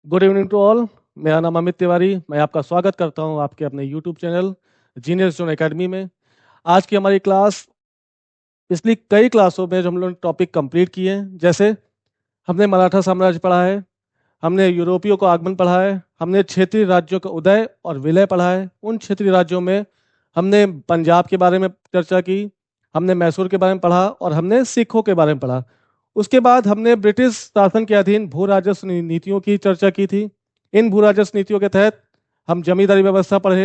Good evening to all. मेरा नाम अमित तिवारी। मैं आपका स्वागत करता हूं आपके अपने YouTube channel genius zone academy में। आज की हमारी क्लास पिछली कई क्लासों में जो हम लोग ने टॉपिक कंप्लीट किए हैं, जैसे हमने मराठा साम्राज्य पढ़ा है, हमने यूरोपियों का आगमन पढ़ा है, हमने क्षेत्रीय राज्यों का उदय और विलय पढ़ा है। उन क्षेत्रीय राज्यों में हमने पंजाब के बारे में चर्चा की, हमने मैसूर के बारे में पढ़ा और हमने सिखों के बारे में पढ़ा। उसके बाद हमने ब्रिटिश शासन के अधीन भू राजस्व नीतियों की चर्चा की थी। इन भू राजस्व नीतियों के तहत हम जमींदारी व्यवस्था पढ़े,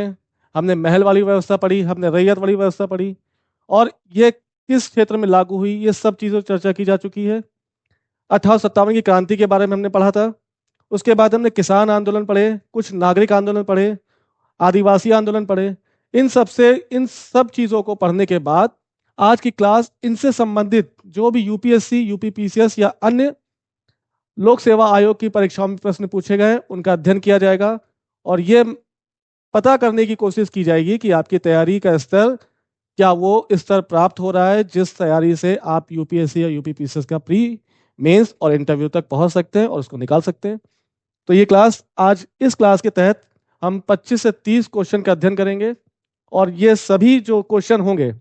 हमने महल वाली व्यवस्था पढ़ी, हमने रैयत वाली व्यवस्था पढ़ी और ये किस क्षेत्र में लागू हुई, ये सब चीज़ों चर्चा की जा चुकी है। 1857 की क्रांति के बारे में हमने पढ़ा था। उसके बाद हमने किसान आंदोलन पढ़े, कुछ नागरिक आंदोलन पढ़े, आदिवासी आंदोलन पढ़े। इन सब चीज़ों को पढ़ने के बाद आज की क्लास इनसे संबंधित जो भी यूपीएससी, यूपीपीसीएस या अन्य लोक सेवा आयोग की परीक्षाओं में प्रश्न पूछे गए उनका अध्ययन किया जाएगा और ये पता करने की कोशिश की जाएगी कि आपकी तैयारी का स्तर क्या वो स्तर प्राप्त हो रहा है जिस तैयारी से आप यूपीएससी या यूपीपीसीएस का प्री मेंस और इंटरव्यू तक पहुंच सकते हैं और उसको निकाल सकते हैं। तो ये क्लास आज इस क्लास के तहत हम 25 से 30 क्वेश्चन का अध्ययन करेंगे और ये सभी जो क्वेश्चन होंगे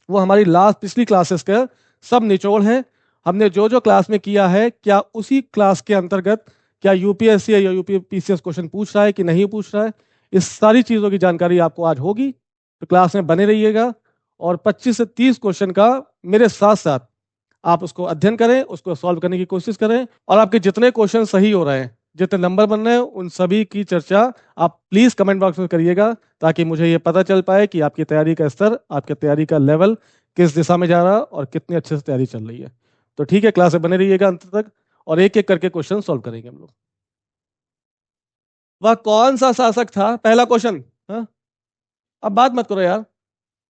वो हमारी लास्ट पिछली क्लासेस का सब निचोड़ है। हमने जो जो क्लास में किया है क्या उसी क्लास के अंतर्गत क्या यूपीएससी या यूपीपीसीएस क्वेश्चन पूछ रहा है कि नहीं पूछ रहा है, इस सारी चीज़ों की जानकारी आपको आज होगी। तो क्लास में बने रहिएगा और 25 से 30 क्वेश्चन का मेरे साथ साथ आप उसको अध्ययन करें, उसको सॉल्व करने की कोशिश करें और आपके जितने क्वेश्चन सही हो रहे हैं, जितने नंबर बन रहे हैं, उन सभी की चर्चा आप प्लीज़ कमेंट बॉक्स में करिएगा ताकि मुझे ये पता चल पाए कि आपकी तैयारी का स्तर, आपकी तैयारी का लेवल किस दिशा में जा रहा है और कितनी अच्छे से तैयारी चल रही है। तो ठीक है, क्लास में बने रहिएगा अंत तक और एक एक करके क्वेश्चन सॉल्व करेंगे हम लोग। वह कौन सा शासक था, पहला क्वेश्चन। हाँ, अब बात मत करो यार।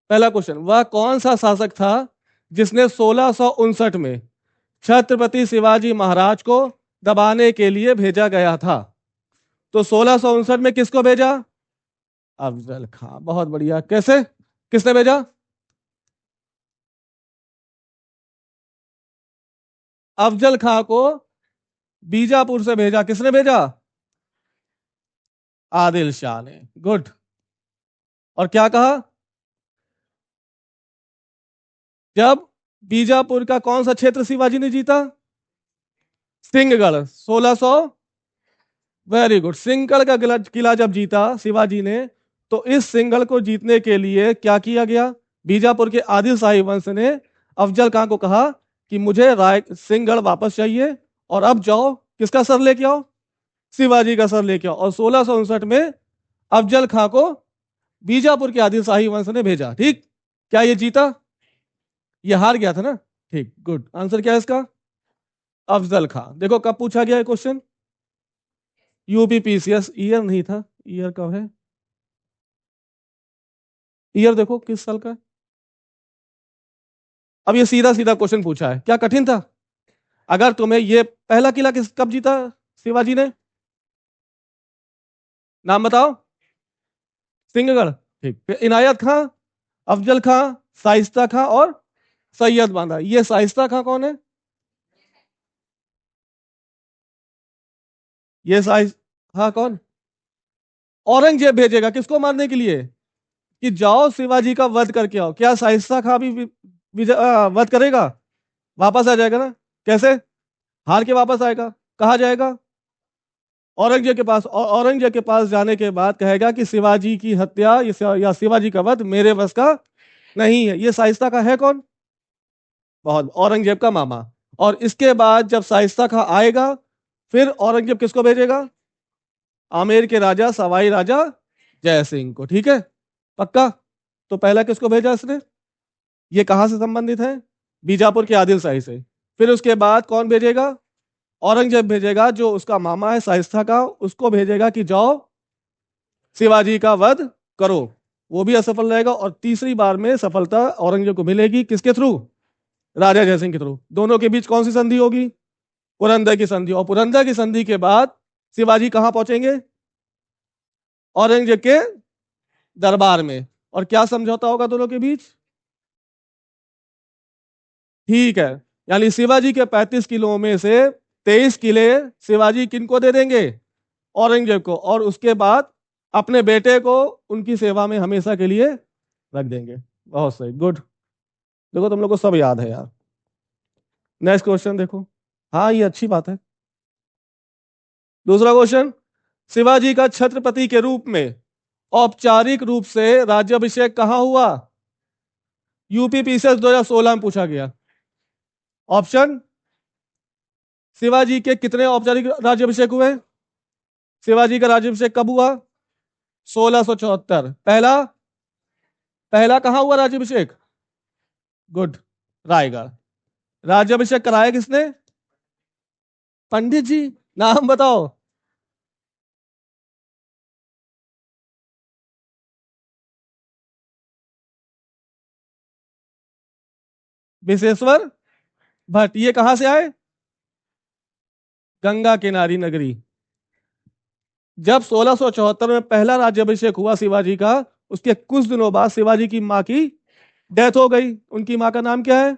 पहला क्वेश्चन, वह कौन सा शासक था जिसने 1659 में छत्रपति शिवाजी महाराज को दबाने के लिए भेजा गया था? तो 1659 में किसको भेजा? अफजल खां। बहुत बढ़िया। कैसे, किसने भेजा? अफजल खां को बीजापुर से भेजा। किसने भेजा? आदिल शाह ने। गुड। और क्या कहा? जब बीजापुर का कौन सा क्षेत्र शिवाजी ने जीता? सिंहगढ़। 1600। Very good. सिंहगढ़ का किला जब जीता शिवाजी ने तो इस सिंहगढ़ को जीतने के लिए क्या किया गया? बीजापुर के आदिल शाही वंश ने अफजल खां को कहा कि मुझे राय सिंहगढ़ वापस चाहिए और अब जाओ किसका सर लेके आओ? शिवाजी का सर लेके आओ। और 1659 में अफजल खां को बीजापुर के आदिल शाही वंश ने भेजा। ठीक, क्या ये जीता? ये हार गया था ना। ठीक, गुड। आंसर क्या है इसका? अफजल खां। देखो कब पूछा गया है क्वेश्चन, यूपीपीसीएस। ईयर नहीं था, ईयर कब है? ईयर देखो किस साल का है। अब ये सीधा सीधा क्वेश्चन पूछा है, क्या कठिन था? अगर तुम्हें ये पहला किला किस कब जीता शिवाजी ने? नाम बताओ। सिंहगढ़। ठीक, फिर इनायत खां, अफजल खां, शाइस्ता खां और सैयद बांदा। ये शाइस्ता खां कौन है? ये हाँ कौन? औरंगजेब भेजेगा किसको मारने के लिए कि जाओ शिवाजी का वध करके आओ। क्या शाइस्ता खां भी वध करेगा? वापस आ जाएगा ना। कैसे? हार के वापस आएगा। कहा जाएगा? औरंगजेब के पास। और औरंगजेब के पास जाने के बाद कहेगा कि शिवाजी की हत्या या शिवाजी का वध मेरे बस का नहीं है। ये शाइस्ता का है कौन? बहुत, औरंगजेब का मामा। और इसके बाद जब शाइस्ता खां आएगा फिर औरंगजेब किसको भेजेगा? आमेर के राजा सवाई राजा जय सिंह को। ठीक है, पक्का। तो पहला किसको भेजा इसने? ये कहां से संबंधित है? बीजापुर के आदिल शाही से। फिर उसके बाद कौन भेजेगा? औरंगजेब भेजेगा, जो उसका मामा है शाइस्ता का, उसको भेजेगा कि जाओ शिवाजी का वध करो। वो भी असफल रहेगा और तीसरी बार में सफलता औरंगजेब को मिलेगी किसके थ्रू? राजा जयसिंह के थ्रू। दोनों के बीच कौन सी संधि होगी? पुरंदर की संधि। और पुरंदर की संधि के बाद शिवाजी कहां पहुंचेंगे? औरंगजेब के दरबार में। और क्या समझौता होगा दोनों के बीच? ठीक है, यानी शिवाजी के 35 किलो में से 23 किले शिवाजी किनको दे देंगे? औरंगजेब को, और उसके बाद अपने बेटे को उनकी सेवा में हमेशा के लिए रख देंगे। बहुत सही, गुड। देखो तुम लोग को सब याद है यार। नेक्स्ट क्वेश्चन देखो। हाँ ये अच्छी बात है। दूसरा क्वेश्चन, शिवाजी का छत्रपति के रूप में औपचारिक रूप से राज्याभिषेक कहाँ हुआ? यूपी पीसीएस 2016 में पूछा गया। ऑप्शन, शिवाजी के कितने औपचारिक राज्याभिषेक हुए? शिवाजी का राज्याभिषेक कब हुआ? 1674। पहला, पहला कहाँ हुआ राज्याभिषेक? गुड, रायगढ़। राज्याभिषेक कराया किसने? पंडित जी। नाम बताओ। विशेश्वर भट्ट। ये कहां से आए? गंगा किनारी नगरी। जब 1674 में पहला राज्याभिषेक हुआ शिवाजी का, उसके कुछ दिनों बाद शिवाजी की मां की डेथ हो गई। उनकी मां का नाम क्या है?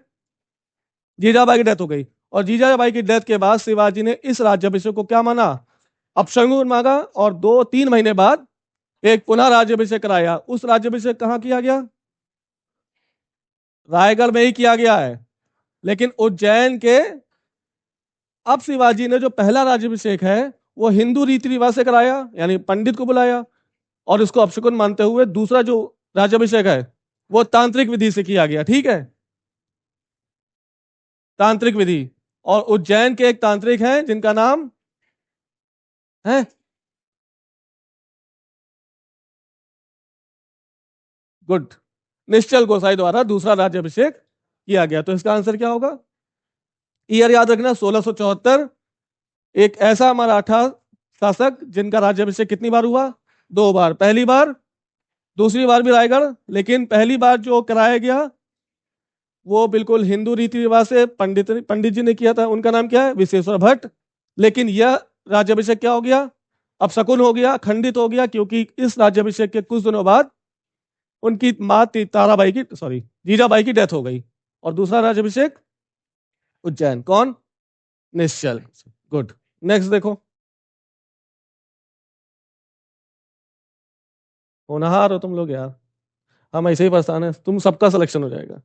जीजाबाई की डेथ हो गई। और जीजाबाई की डेथ के बाद शिवाजी ने इस राज्याभिषेक को क्या माना? अपशगुन मांगा। और 2-3 महीने बाद एक पुनः राज्याभिषेक कराया। उस राज्याभिषेक कहां किया गया? रायगढ़ में ही किया गया है। लेकिन उज्जैन के, अब शिवाजी ने जो पहला राज्याभिषेक है वो हिंदू रीति रिवाज से कराया, यानी पंडित को बुलाया, और इसको अपशकुन मानते हुए दूसरा जो राज्याभिषेक है वो तांत्रिक विधि से किया गया। ठीक है, तांत्रिक विधि। और उज्जैन के एक तांत्रिक हैं जिनका नाम है, गुड, निश्चल गोसाई द्वारा दूसरा राज्याभिषेक किया गया। तो इसका आंसर क्या होगा? ईयर याद रखना, 1674। एक ऐसा मराठा शासक जिनका राज्याभिषेक कितनी बार हुआ? 2 बार। पहली बार, दूसरी बार भी रायगढ़, लेकिन पहली बार जो कराया गया वो बिल्कुल हिंदू रीति रिवाज से पंडित पंडित जी ने किया था। उनका नाम क्या है? विशेश्वर भट्ट। लेकिन यह राज्याभिषेक क्या हो गया? अब शकुन हो गया, खंडित हो गया, क्योंकि इस राज्याभिषेक के कुछ दिनों बाद उनकी मां ताराबाई की, सॉरी, जीजाबाई की डेथ हो गई। और दूसरा राज्याभिषेक उज्जैन, कौन? निश्चल। गुड। नेक्स्ट देखो। होनहार हो तुम लोग यार, हम ऐसे ही परेशान है, तुम सबका सिलेक्शन हो जाएगा।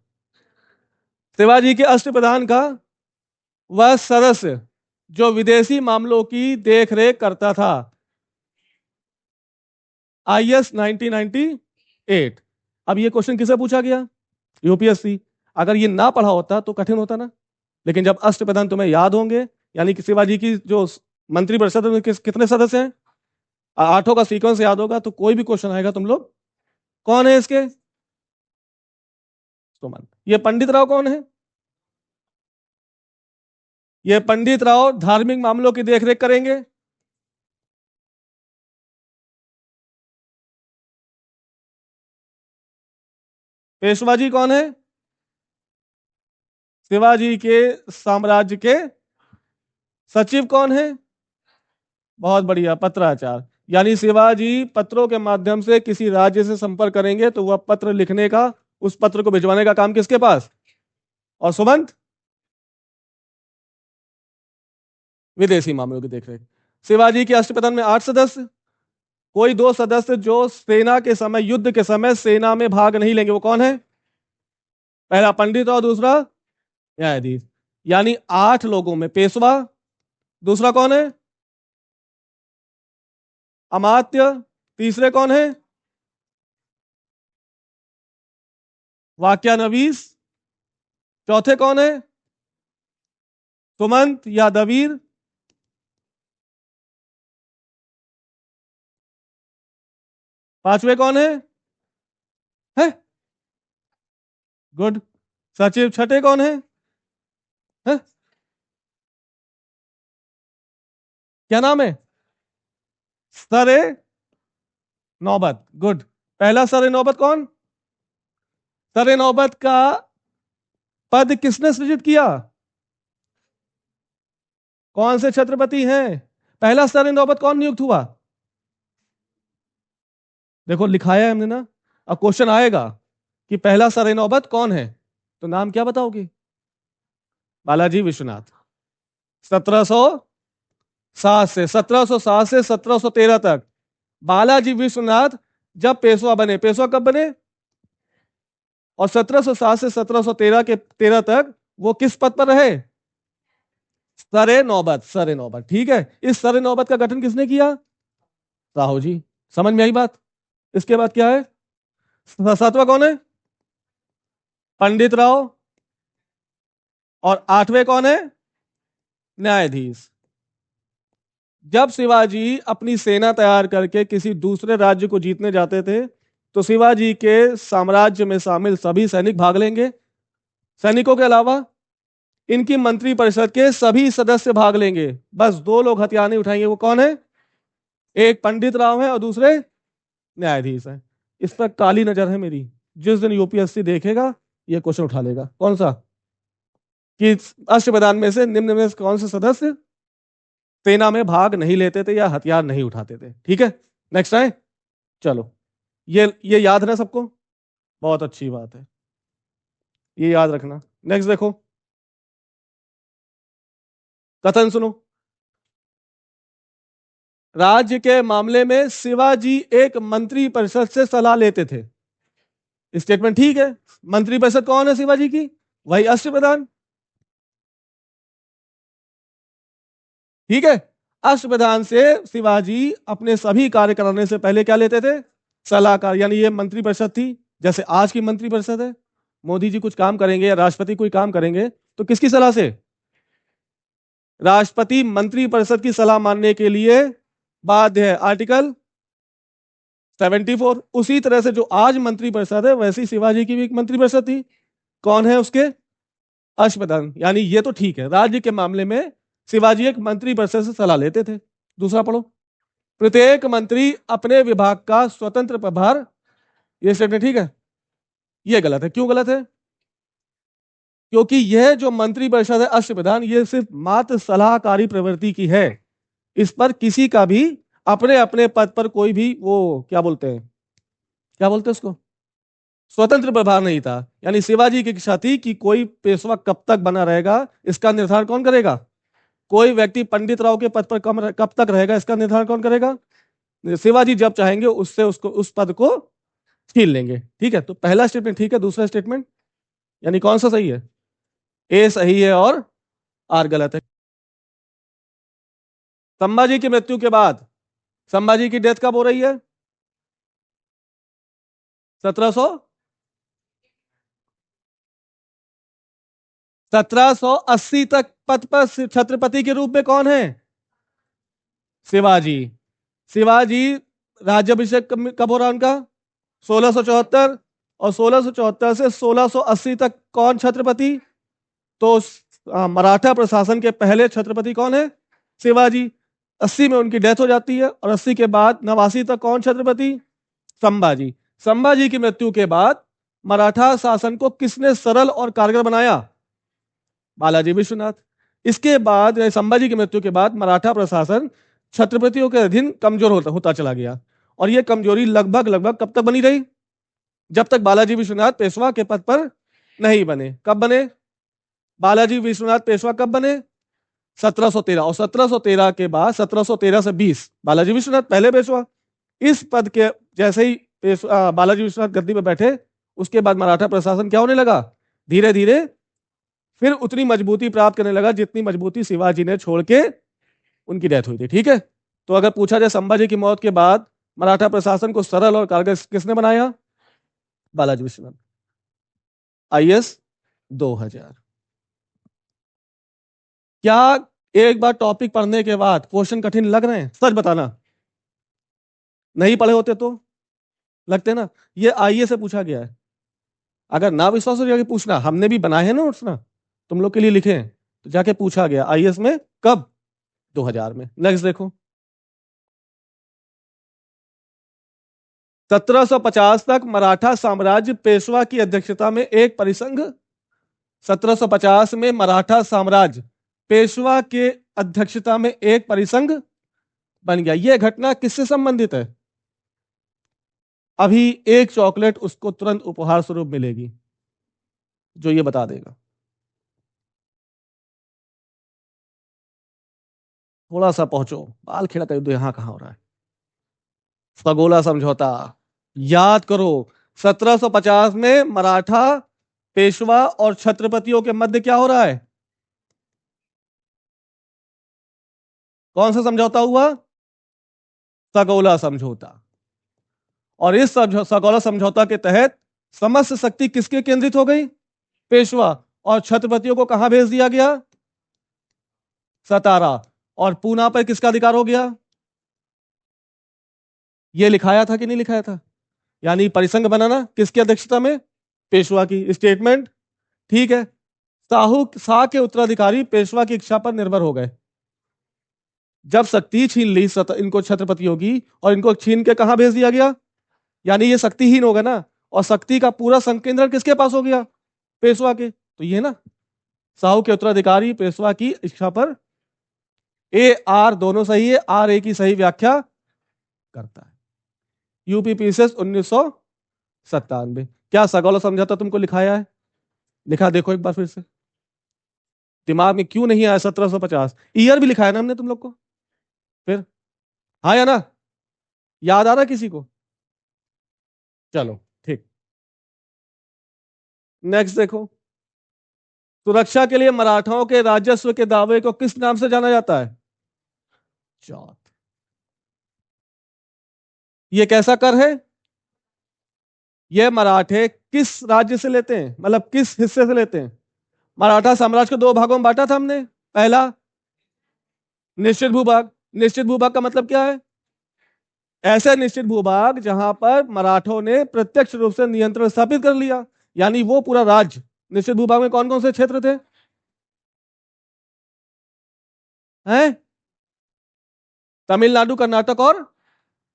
शिवाजी के अष्टप्रधान का वह सदस्य जो विदेशी मामलों की देखरेख करता था। IS 1998। अब ये क्वेश्चन किसे पूछा गया? यूपीएससी। अगर ये ना पढ़ा होता तो कठिन होता ना। लेकिन जब अष्टप्रधान तुम्हें याद होंगे, यानी कि शिवाजी की जो मंत्रिपरिषद में कितने सदस्य हैं, 8 का सीक्वेंस याद होगा, तो कोई भी क्वेश्चन आएगा तुम लोग, कौन है इसके? सुमन। ये पंडित राव कौन है? ये पंडित राव धार्मिक मामलों की देखरेख करेंगे। पेशवा जी कौन है? शिवाजी के साम्राज्य के सचिव कौन है? बहुत बढ़िया, पत्राचार। यानी शिवाजी पत्रों के माध्यम से किसी राज्य से संपर्क करेंगे तो वह पत्र लिखने का, उस पत्र को भिजवाने का काम किसके पास? और सुमंत, विदेशी मामलों की देखरेख। शिवाजी के अष्टप्रधान में 8 सदस्य। कोई 2 सदस्य जो सेना के समय, युद्ध के समय सेना में भाग नहीं लेंगे, वो कौन है? पहला पंडित और दूसरा न्यायाधीश। यानी 8 लोगों में पेशवा, दूसरा कौन है? अमात्य, तीसरे कौन है? वाक्यानवीस, चौथे कौन है? सुमंत या दवीर? पांचवे कौन है? गुड। सचिव छठे कौन है? क्या नाम है? सरे नौबत। गुड। पहला सरे नौबत कौन? सरे नौबत का पद किसने सृजित किया? कौन से छत्रपति हैं? पहला सरे नौबत कौन नियुक्त हुआ? देखो लिखाया है हमने ना। अब क्वेश्चन आएगा कि पहला सरे नौबत कौन है, तो नाम क्या बताओगे? बालाजी विश्वनाथ। 1700 1707 से 1713 तक बालाजी विश्वनाथ जब पेशवा बने, पेशवा कब बने? और 1707 से 1713 के 13 तक वो किस पद पर रहे? सरे नौबत, सरे नौबत। ठीक है, इस सरे नौबत का गठन किसने किया? राव जी। समझ में आई बात? इसके बाद क्या है? सातवां कौन है? पंडित राव। और आठवें कौन है? न्यायाधीश। जब शिवाजी अपनी सेना तैयार करके किसी दूसरे राज्य को जीतने जाते थे तो शिवाजी के साम्राज्य में शामिल सभी सैनिक भाग लेंगे। सैनिकों के अलावा इनकी मंत्री परिषद के सभी सदस्य भाग लेंगे। बस दो लोग हथियार नहीं उठाएंगे। वो कौन है? एक पंडित राव है और दूसरे न्यायाधीश है। इस पर काली नजर है मेरी। जिस दिन यूपीएससी देखेगा ये क्वेश्चन उठा लेगा। कौन सा? कि अष्टप्रधान में से निम्न में से कौन से सदस्य सेना में भाग नहीं लेते थे या हथियार नहीं उठाते थे? ठीक है, नेक्स्ट है। चलो, ये याद है सबको? बहुत अच्छी बात है, ये याद रखना। नेक्स्ट देखो, कथन सुनो। राज्य के मामले में शिवाजी एक मंत्री परिषद से सलाह लेते थे। स्टेटमेंट ठीक है। मंत्री परिषद कौन है शिवाजी की? वही अष्टप्रधान। ठीक है, अष्टप्रधान से शिवाजी अपने सभी कार्य कराने से पहले क्या लेते थे? सलाहकार। यानी ये मंत्री परिषद थी, जैसे आज की मंत्री परिषद है। मोदी जी कुछ काम करेंगे या राष्ट्रपति कोई काम करेंगे तो किसकी सलाह से? राष्ट्रपति मंत्री परिषद की सलाह मानने के लिए बाध्य है, आर्टिकल 74। उसी तरह से जो आज मंत्री परिषद है वैसी शिवाजी की भी एक मंत्री परिषद थी। कौन है उसके? अष्टप्रधान। यानी ये तो ठीक है, राज्य के मामले में शिवाजी एक मंत्री परिषद से सलाह लेते थे। दूसरा पढ़ो। प्रत्येक मंत्री अपने विभाग का स्वतंत्र प्रभार। ये स्टेटमेंट ठीक है? ये गलत है। क्यों गलत है? क्योंकि यह जो मंत्री परिषद है अष्टप्रधान, ये सिर्फ मात्र सलाहकारी प्रवृत्ति की है। इस पर किसी का भी अपने अपने पद पर कोई भी वो क्या बोलते हैं, क्या बोलते हैं उसको, स्वतंत्र प्रभार नहीं था। यानी शिवाजी की इच्छा थी कि कोई पेशवा कब तक बना रहेगा इसका निर्धारण कौन करेगा? कोई व्यक्ति पंडित राव के पद पर कब तक रहेगा इसका निर्धारण कौन करेगा? शिवाजी जब चाहेंगे उससे उसको उस पद को छीन लेंगे। ठीक है, तो पहला स्टेटमेंट ठीक है। दूसरा स्टेटमेंट यानी कौन सा सही है? ए सही है और आर गलत है। संभाजी की मृत्यु के बाद, संभाजी की डेथ कब हो रही है? 1700 1780 तक पद पर छत्रपति के रूप में कौन है? शिवाजी। शिवाजी राज्याभिषेक कब हो रहा उनका? 1674। और 1674 से 1680 तक कौन छत्रपति? तो मराठा प्रशासन के पहले छत्रपति कौन है? शिवाजी। 80 में उनकी डेथ हो जाती है और 80 के बाद 89 तक कौन छत्रपति? संभाजी। संभाजी की मृत्यु के बाद मराठा शासन को किसने सरल और कारगर बनाया? बालाजी विश्वनाथ। इसके बाद संभाजी की मृत्यु के बाद मराठा प्रशासन छत्रपतियों के अधीन कमजोर होता चला गया। और यह कमजोरी लगभग लगभग कब तक बनी रही? जब तक बालाजी विश्वनाथ पेशवा के पद पर नहीं बने। कब बने बालाजी विश्वनाथ पेशवा? कब बने? 1713। और 1713 के बाद 1713 से 20 बालाजी विश्वनाथ पहले पेशवा। इस पद के जैसे ही बालाजी विश्वनाथ गद्दी पर बैठे उसके बाद मराठा प्रशासन क्या होने लगा? धीरे धीरे फिर उतनी मजबूती प्राप्त करने लगा जितनी मजबूती शिवाजी ने छोड़ के उनकी डेथ हुई थी। ठीक है, तो अगर पूछा जाए संभाजी की मौत के बाद मराठा प्रशासन को सरल और कारगर किसने बनाया? बालाजी विश्वनाथ। आईएएस 2000। क्या एक बार टॉपिक पढ़ने के बाद क्वेश्चन कठिन लग रहे हैं? सच बताना। नहीं पढ़े होते तो लगते ना। ये आईएएस से पूछा गया है। अगर ना विश्वास हो जाके पूछना, हमने भी बनाए हैं नोट्स ना, तुम लोग के लिए लिखे हैं, तो जाके पूछा गया आईएएस में। कब? 2000 में। नेक्स्ट देखो। 1750 तक मराठा साम्राज्य पेशवा की अध्यक्षता में एक परिसंघ। 1750 में मराठा साम्राज्य पेशवा के अध्यक्षता में एक परिसंघ बन गया। यह घटना किससे संबंधित है? अभी एक चॉकलेट उसको तुरंत उपहार स्वरूप मिलेगी जो ये बता देगा। थोड़ा सा पहुंचो, बाल खेड़ा का युद्ध यहां कहां हो रहा है? सगोला समझौता याद करो। 1750 में मराठा पेशवा और छत्रपतियों के मध्य क्या हो रहा है? कौन सा समझौता हुआ? सगोला समझौता। और इस सगौला समझौता के तहत समस्त शक्ति किसके केंद्रित हो गई? पेशवा। और छत्रपतियों को कहां भेज दिया गया? सतारा। और पूना पर किसका अधिकार हो गया? यह लिखाया था कि नहीं लिखाया था? यानी परिसंघ बनाना किसकी अध्यक्षता में? पेशवा की। स्टेटमेंट ठीक है। शाह के उत्तराधिकारी पेशवा की इच्छा पर निर्भर हो गए। जब शक्ति छीन ली इनको छत्रपतियों की, और इनको छीन के कहां भेज दिया गया? यानी ये शक्तिहीन हो गए ना, और शक्ति का पूरा संकेंद्रण किसके पास हो गया? पेशवा के। तो ये ना, साहू के उत्तराधिकारी पेशवा की इच्छा पर। ए आर दोनों सही है, आर ए की सही व्याख्या करता है। UP PCS 1997। क्या सगौला समझौता तुमको लिखाया है? लिखा देखो एक बार फिर से। दिमाग में क्यों नहीं आया? 1750 ईयर भी लिखा है ना हमने तुम लोग को। फिर हाँ या ना? याद आ रहा है किसी को? चलो ठीक। नेक्स्ट देखो। सुरक्षा के लिए मराठाओं के राजस्व के दावे को किस नाम से जाना जाता है? चौथ। ये कैसा कर है? ये मराठे किस राज्य से लेते हैं, मतलब किस हिस्से से लेते हैं? मराठा साम्राज्य को दो भागों में बांटा था हमने। पहला निश्चित भूभाग। निश्चित भूभाग का मतलब क्या है? ऐसे निश्चित भूभाग जहां पर मराठों ने प्रत्यक्ष रूप से नियंत्रण स्थापित कर लिया, यानी वो पूरा राज्य। निश्चित भूभाग में कौन कौन से क्षेत्र थे? हैं? तमिलनाडु, कर्नाटक और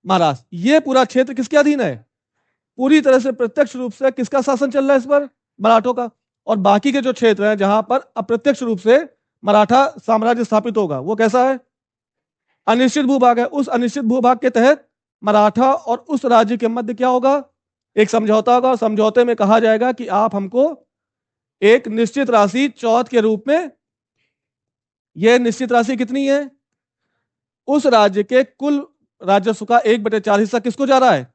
महाराष्ट्र। ये पूरा क्षेत्र किसके अधीन है? पूरी तरह से प्रत्यक्ष रूप से किसका शासन चल रहा है इस पर? मराठों का। और बाकी के जो क्षेत्र हैं जहां पर अप्रत्यक्ष रूप से मराठा साम्राज्य स्थापित होगा, वो कैसा है? अनिश्चित भूभाग है। उस अनिश्चित भूभाग के तहत मराठा और उस राज्य के मध्य क्या होगा? एक समझौता होगा। समझौते में कहा जाएगा कि आप हमको एक निश्चित राशि चौथ के रूप में, यह निश्चित राशि कितनी है? उस राज्य के कुल राजस्व का 1/4 हिस्सा किसको जा रहा है?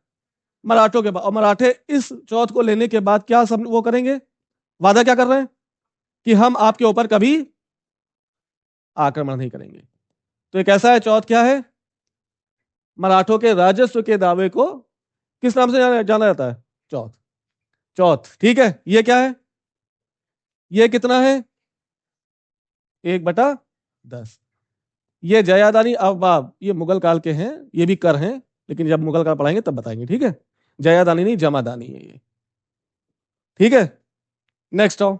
मराठों के। और मराठे इस चौथ को लेने के बाद क्या वो करेंगे? वादा क्या कर रहे हैं? कि हम आपके ऊपर कभी आक्रमण नहीं करेंगे। तो एक ऐसा है, चौथ क्या है? मराठों के राजस्व के दावे को किस नाम से जाना जाता है? चौथ। चौथ ठीक है। ये क्या है? ये कितना है? 1/10। ये जयादानी अववाब, ये मुगल काल के हैं, ये भी कर हैं, लेकिन जब मुगल काल पढ़ाएंगे तब बताएंगे, ठीक है? जयादानी नहीं, जमादानी है ये, ठीक है? नेक्स्ट आओ,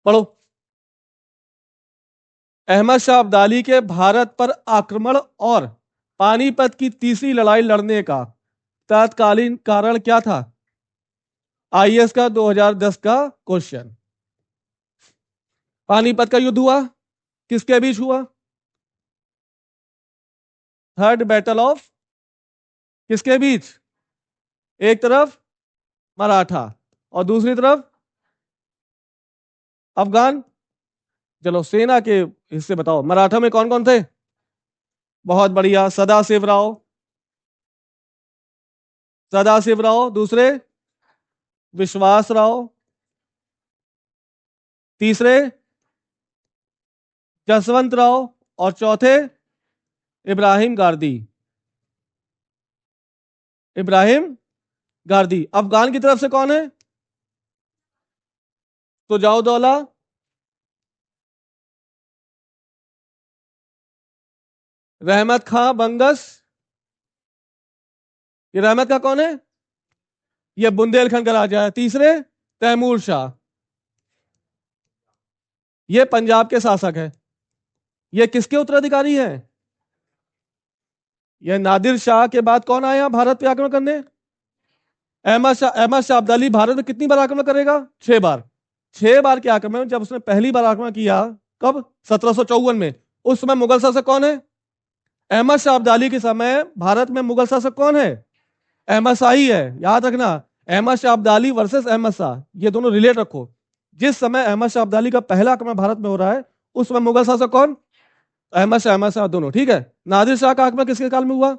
पढ़ो। अहमद शाह अब्दाली के भारत पर आक्रमण और पानीपत की तीसरी लड़ाई लड़ने का तत्कालीन कारण क्या था? आईएएस का 2010 का क्वेश्चन। पानीपत का युद्ध हुआ, किसके बीच हुआ? थर्ड बैटल ऑफ, किसके बीच? एक तरफ मराठा और दूसरी तरफ अफगान। चलो सेना के हिस्से बताओ। मराठा में कौन कौन थे? बहुत बढ़िया, सदाशिव राव। सदाशिव राव। दूसरे विश्वास राव। तीसरे जसवंत राव। और चौथे इब्राहिम गारदी। इब्राहिम गारदी। अफगान की तरफ से कौन है? सुजाउद्दौला। रहमत खां बंगस। ये रहमत खां कौन है? ये बुंदेलखंड का राजा है। तीसरे तैमूर शाह, ये पंजाब के शासक है। ये किसके उत्तराधिकारी हैं? ये नादिर शाह के बाद कौन आया भारत पे आक्रमण करने? अहमद शाह। अहमद शाह अब्दाली भारत में कितनी बार आक्रमण करेगा? 6 बार। 6 बार के आक्रमण। जब उसने पहली बार आक्रमण किया, कब? 1754 में। उस समय मुगल शासक कौन है? अहमद शाह अब्दाली के समय भारत में मुगल शासक कौन है? अहमद शाही है, याद रखना। अहमद शाह अब्दाली वर्सेस अहमद शाह, ये दोनों रिलेट रखो। जिस समय अहमद शाह अब्दाली का पहला आक्रमण भारत में हो रहा है, उस समय मुगल शासक कौन? अहमद शाह दोनों, ठीक है। नादिर शाह का आक्रमण किसके काल में हुआ?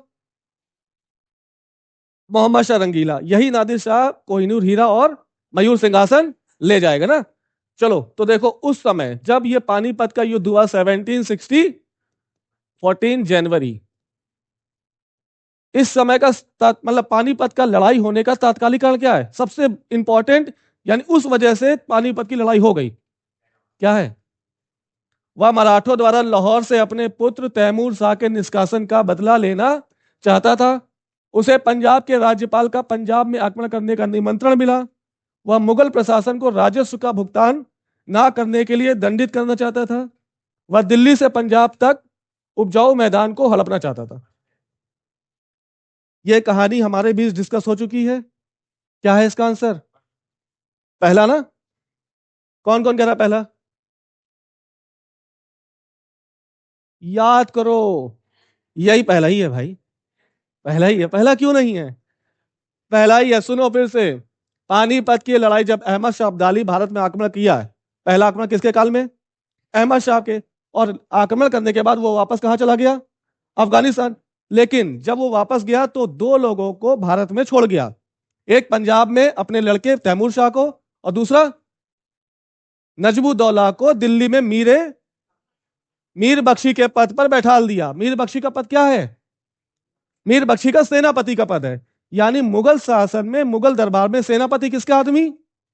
मोहम्मद शाह रंगीला। यही नादिर शाह कोहिनूर हीरा और मयूर सिंहासन ले जाएगा ना। चलो तो देखो, उस समय जब ये पानीपत का युद्ध हुआ 1760, 14 जनवरी, इस समय का मतलब पानीपत का लड़ाई होने का तात्कालिक कारण क्या है? सबसे इंपॉर्टेंट, यानी उस वजह से पानीपत की लड़ाई हो गई, क्या है? वह मराठों द्वारा लाहौर से अपने पुत्र तैमूर शाह के निष्कासन का बदला लेना चाहता था। उसे पंजाब के राज्यपाल का पंजाब में आक्रमण करने का निमंत्रण मिला। वह मुगल प्रशासन को राजस्व का भुगतान ना करने के लिए दंडित करना चाहता था। वह दिल्ली से पंजाब तक उपजाऊ मैदान को हड़पना चाहता था। यह कहानी हमारे बीच डिस्कस हो चुकी है। क्या है इसका आंसर? पहला ना? कौन कौन कह रहा पहला? याद करो, यही पहला ही है भाई, पहला ही है। पहला क्यों नहीं है? पहला ही है। सुनो फिर से। पानीपत की लड़ाई जब अहमद शाह अब्दाली भारत में आक्रमण किया है, पहला आक्रमण किसके काल में? अहमद शाह के। और आक्रमण करने के बाद वो वापस कहां चला गया? अफगानिस्तान। लेकिन जब वो वापस गया तो दो लोगों को भारत में छोड़ गया। एक पंजाब में अपने लड़के तैमूर शाह को, और दूसरा नजमुद्दौला को दिल्ली में मीर बख्शी के पद पर बैठा दिया। मीर बख्शी का पद क्या है? मीर बख्शी का सेनापति का पद है। यानी मुगल शासन में, मुगल दरबार में सेनापति किसका आदमी?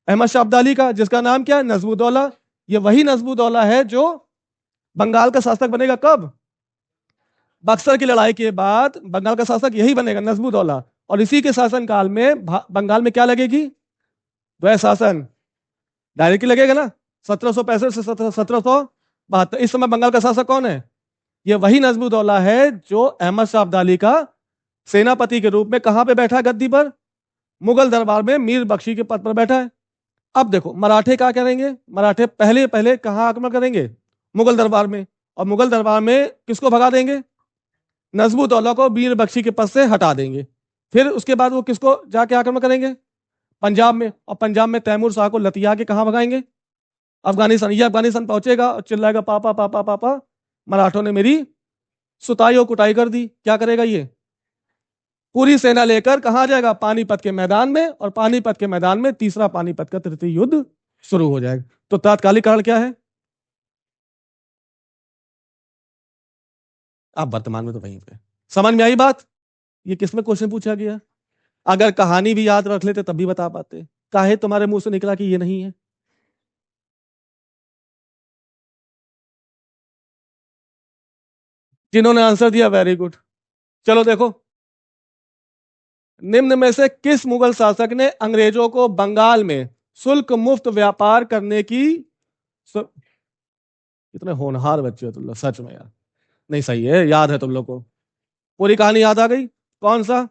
अहमद शाह अब्दाली का, जिसका नाम क्या है? नजमुद्दौला। ये वही नजमुद्दौला है जो बंगाल का शासक बनेगा कब? बक्सर की लड़ाई के बाद बंगाल का शासक यही बनेगा, नजमुद्दौला। और इसी के शासन काल में बंगाल में क्या लगेगी? द्वैध शासन डायरेक्टली लगेगा ना, 1765 से 1772। इस समय बंगाल का शासक कौन है? ये वही नजमुद्दौला है जो अहमद शाह अब्दाली का सेनापति के रूप में कहां पे बैठा है गद्दी पर? मुगल दरबार में मीर बख्शी के पद पर बैठा है। अब देखो मराठे क्या करेंगे? मराठे पहले पहले कहां आक्रमण करेंगे? मुगल दरबार में। और मुगल दरबार में किसको भगा देंगे? नजमुद्दौला को मीर बख्शी के पद से हटा देंगे। फिर उसके बाद वो किसको जाके आक्रमण करेंगे? पंजाब में। और पंजाब में तैमूर शाह को लतिया के कहां भगाएंगे? अफगानिस्तान। ये अफगानिस्तान पहुंचेगा और चिल्लाएगा पापा पापा पापा, मराठों ने मेरी सुताई और कुटाई कर दी। क्या करेगा ये? पूरी सेना लेकर कहां जाएगा? पानीपत के मैदान में। और पानीपत के मैदान में तीसरा पानीपत का तृतीय युद्ध शुरू हो जाएगा। तो तात्कालिक कारण क्या है? आप वर्तमान में तो वहीं पे। समझ में आई बात? ये किसमें क्वेश्चन पूछा गया? अगर कहानी भी याद रख लेते तब भी बता पाते। काहे तुम्हारे मुंह से निकला कि ये नहीं है? जिन्होंने आंसर दिया वेरी गुड। चलो देखो, निम्न में से किस मुगल शासक ने अंग्रेजों को बंगाल में शुल्क मुक्त व्यापार करने की कितने होनहार बच्चे हो तुम लोग, सच में यार। नहीं सही है, याद है तुम लोग को, पूरी कहानी याद आ गई। कौन सा?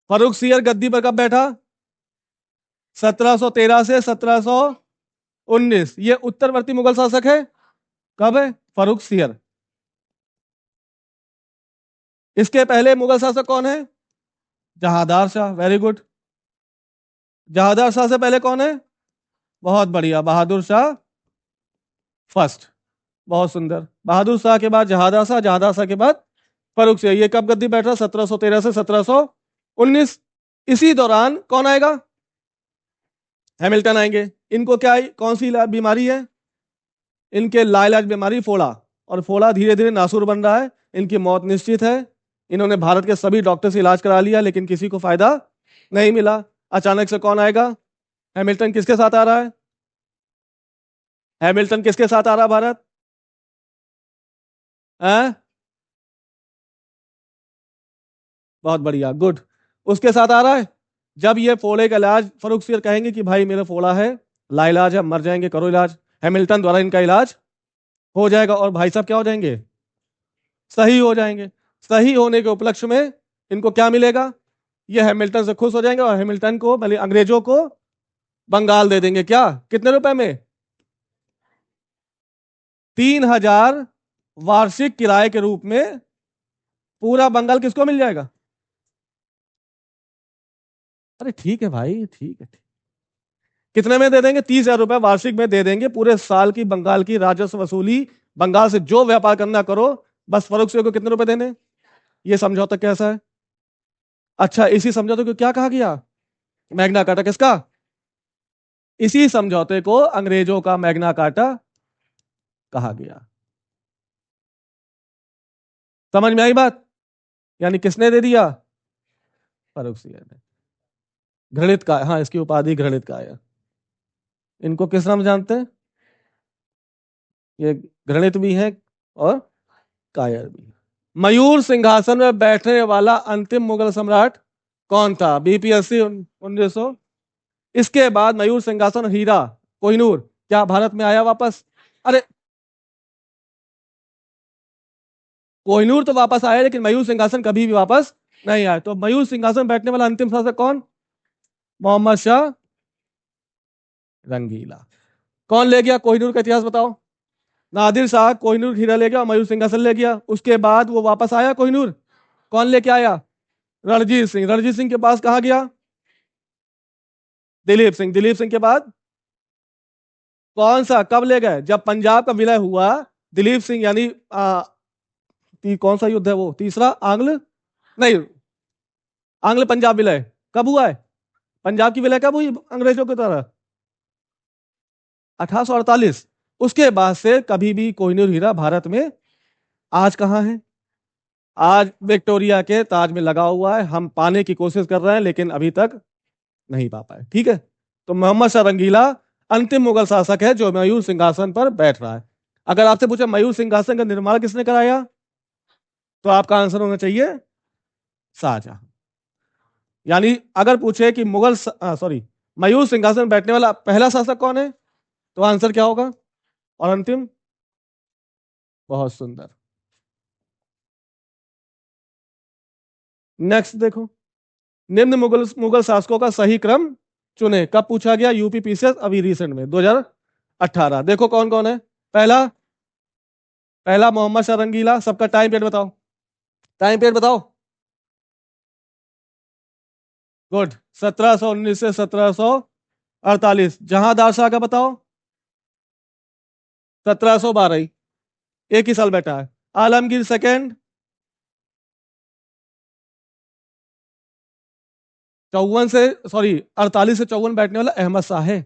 फरुख सियर गद्दी पर कब बैठा? 1713 से 1719। ये उत्तरवर्ती मुगल शासक है। कब है? फरुख सियर। इसके पहले मुगल शासक कौन है? जहादार शाह। Very good. जहादार शाह से पहले कौन है? बहुत बढ़िया, बहादुर शाह फर्स्ट। बहुत सुंदर। बहादुर शाह के बाद जहादार शाह, जहादार शाह के बाद फरुख सियर। ये कब गद्दी बैठा? 1713 से 1719। इसी दौरान कौन आएगा? हैमिल्टन आएंगे। इनको क्या, कौन सी बीमारी है? इनके लाइलाज बीमारी फोड़ा। और फोड़ा धीरे धीरे नासूर बन रहा है। इनकी मौत निश्चित है। इन्होंने भारत के सभी डॉक्टर से इलाज करा लिया लेकिन किसी को फायदा नहीं मिला। अचानक से कौन आएगा? हैमिल्टन। किसके साथ आ रहा है? हैमिल्टन किसके साथ आ रहा है भारत? है? बहुत बढ़िया, गुड। उसके साथ आ रहा है। जब ये फोड़े का इलाज, फरुख सियर कहेंगे कि भाई मेरा फोड़ा है, लाइलाज है, मर जाएंगे, करो इलाज। हैमिल्टन द्वारा इनका इलाज हो जाएगा और भाई साहब क्या हो जाएंगे? सही हो जाएंगे। सही होने के उपलक्ष्य में इनको क्या मिलेगा? ये हैमिल्टन से खुश हो जाएंगे और हैमिल्टन को, मतलब अंग्रेजों को, बंगाल दे देंगे। क्या? कितने रुपए में? 3000 वार्षिक किराए के रूप में पूरा बंगाल किसको मिल जाएगा? अरे ठीक है भाई, ठीक है, ठीक। कितने में दे देंगे? 30,000 रुपए वार्षिक में दे देंगे। पूरे साल की बंगाल की राजस्व वसूली, बंगाल से जो व्यापार करना करो, बस फर्रुख सिंह को कितने रुपए देने? ये समझौता कैसा है? अच्छा, इसी समझौते को क्या कहा गया? Magna carta. किसका? इसी समझौते को अंग्रेजों का मैग्ना कार्टा कहा गया। समझ में आई बात? यानी किसने दे दिया? फर्रुख सिंह ने। घृणित का, हाँ, इसकी उपाधि घृणित का है। इनको किस नाम जानते हैं? ये घृणित भी है और कायर भी। मयूर सिंहासन में बैठने वाला अंतिम मुगल सम्राट कौन था? बीपीएससी 1900। इसके बाद मयूर सिंहासन, हीरा कोहिनूर क्या भारत में आया वापस? अरे, कोहिनूर तो वापस आया, लेकिन मयूर सिंहासन कभी भी वापस नहीं आया। तो मयूर सिंहासन बैठने वाला अंतिम शासक कौन? मोहम्मद शाह रंगीला। कौन ले गया कोहिनूर का इतिहास बताओ? नादिर शाह कोहिनूर हीरा ले गया और मयूर सिंहासन ले गया। उसके बाद वो वापस आया कोहिनूर। कौन लेके आया? रणजीत सिंह। रणजीत सिंह के पास कहा गया? दिलीप सिंह। दिलीप सिंह के बाद कौन सा, कब ले गए? जब पंजाब का विलय हुआ। दिलीप सिंह यानी कौन सा युद्ध है वो? तीसरा आंग्ल, नहीं, आंग्ल पंजाब विलय कब हुआ है? पंजाब की विलय कब हुई अंग्रेजों की तरह? 1848। उसके बाद से कभी भी कोहिनूर हीरा भारत में आज कहां है? आज विक्टोरिया के ताज में लगा हुआ है। हम पाने की कोशिश कर रहे हैं, लेकिन अभी तक नहीं पा पाए। ठीक है, तो मोहम्मद शाह रंगीला अंतिम मुगल शासक है जो मयूर सिंहासन पर बैठ रहा है। अगर आपसे पूछे मयूर सिंहासन का निर्माण किसने कराया, तो आपका आंसर होना चाहिए शाहजहां। यानी अगर पूछे कि मयूर सिंहासन बैठने वाला पहला शासक कौन है, तो आंसर क्या होगा? और अंतिम? बहुत सुंदर। नेक्स्ट देखो, निम्न मुगल मुगल शासकों का सही क्रम चुने। कब पूछा गया? यूपी पीसीएस अभी रिसेंट में 2018। देखो कौन कौन है। पहला पहला मोहम्मद शाह रंगीला। सबका टाइम पीरियड बताओ, टाइम पीरियड बताओ। गुड। 1719 से 1748। जहांदार शाह का बताओ। 1712 ही, एक ही साल बैठा है। आलमगीर सेकेंड 54 से 48 से 54 बैठने वाला अहमद शाह है।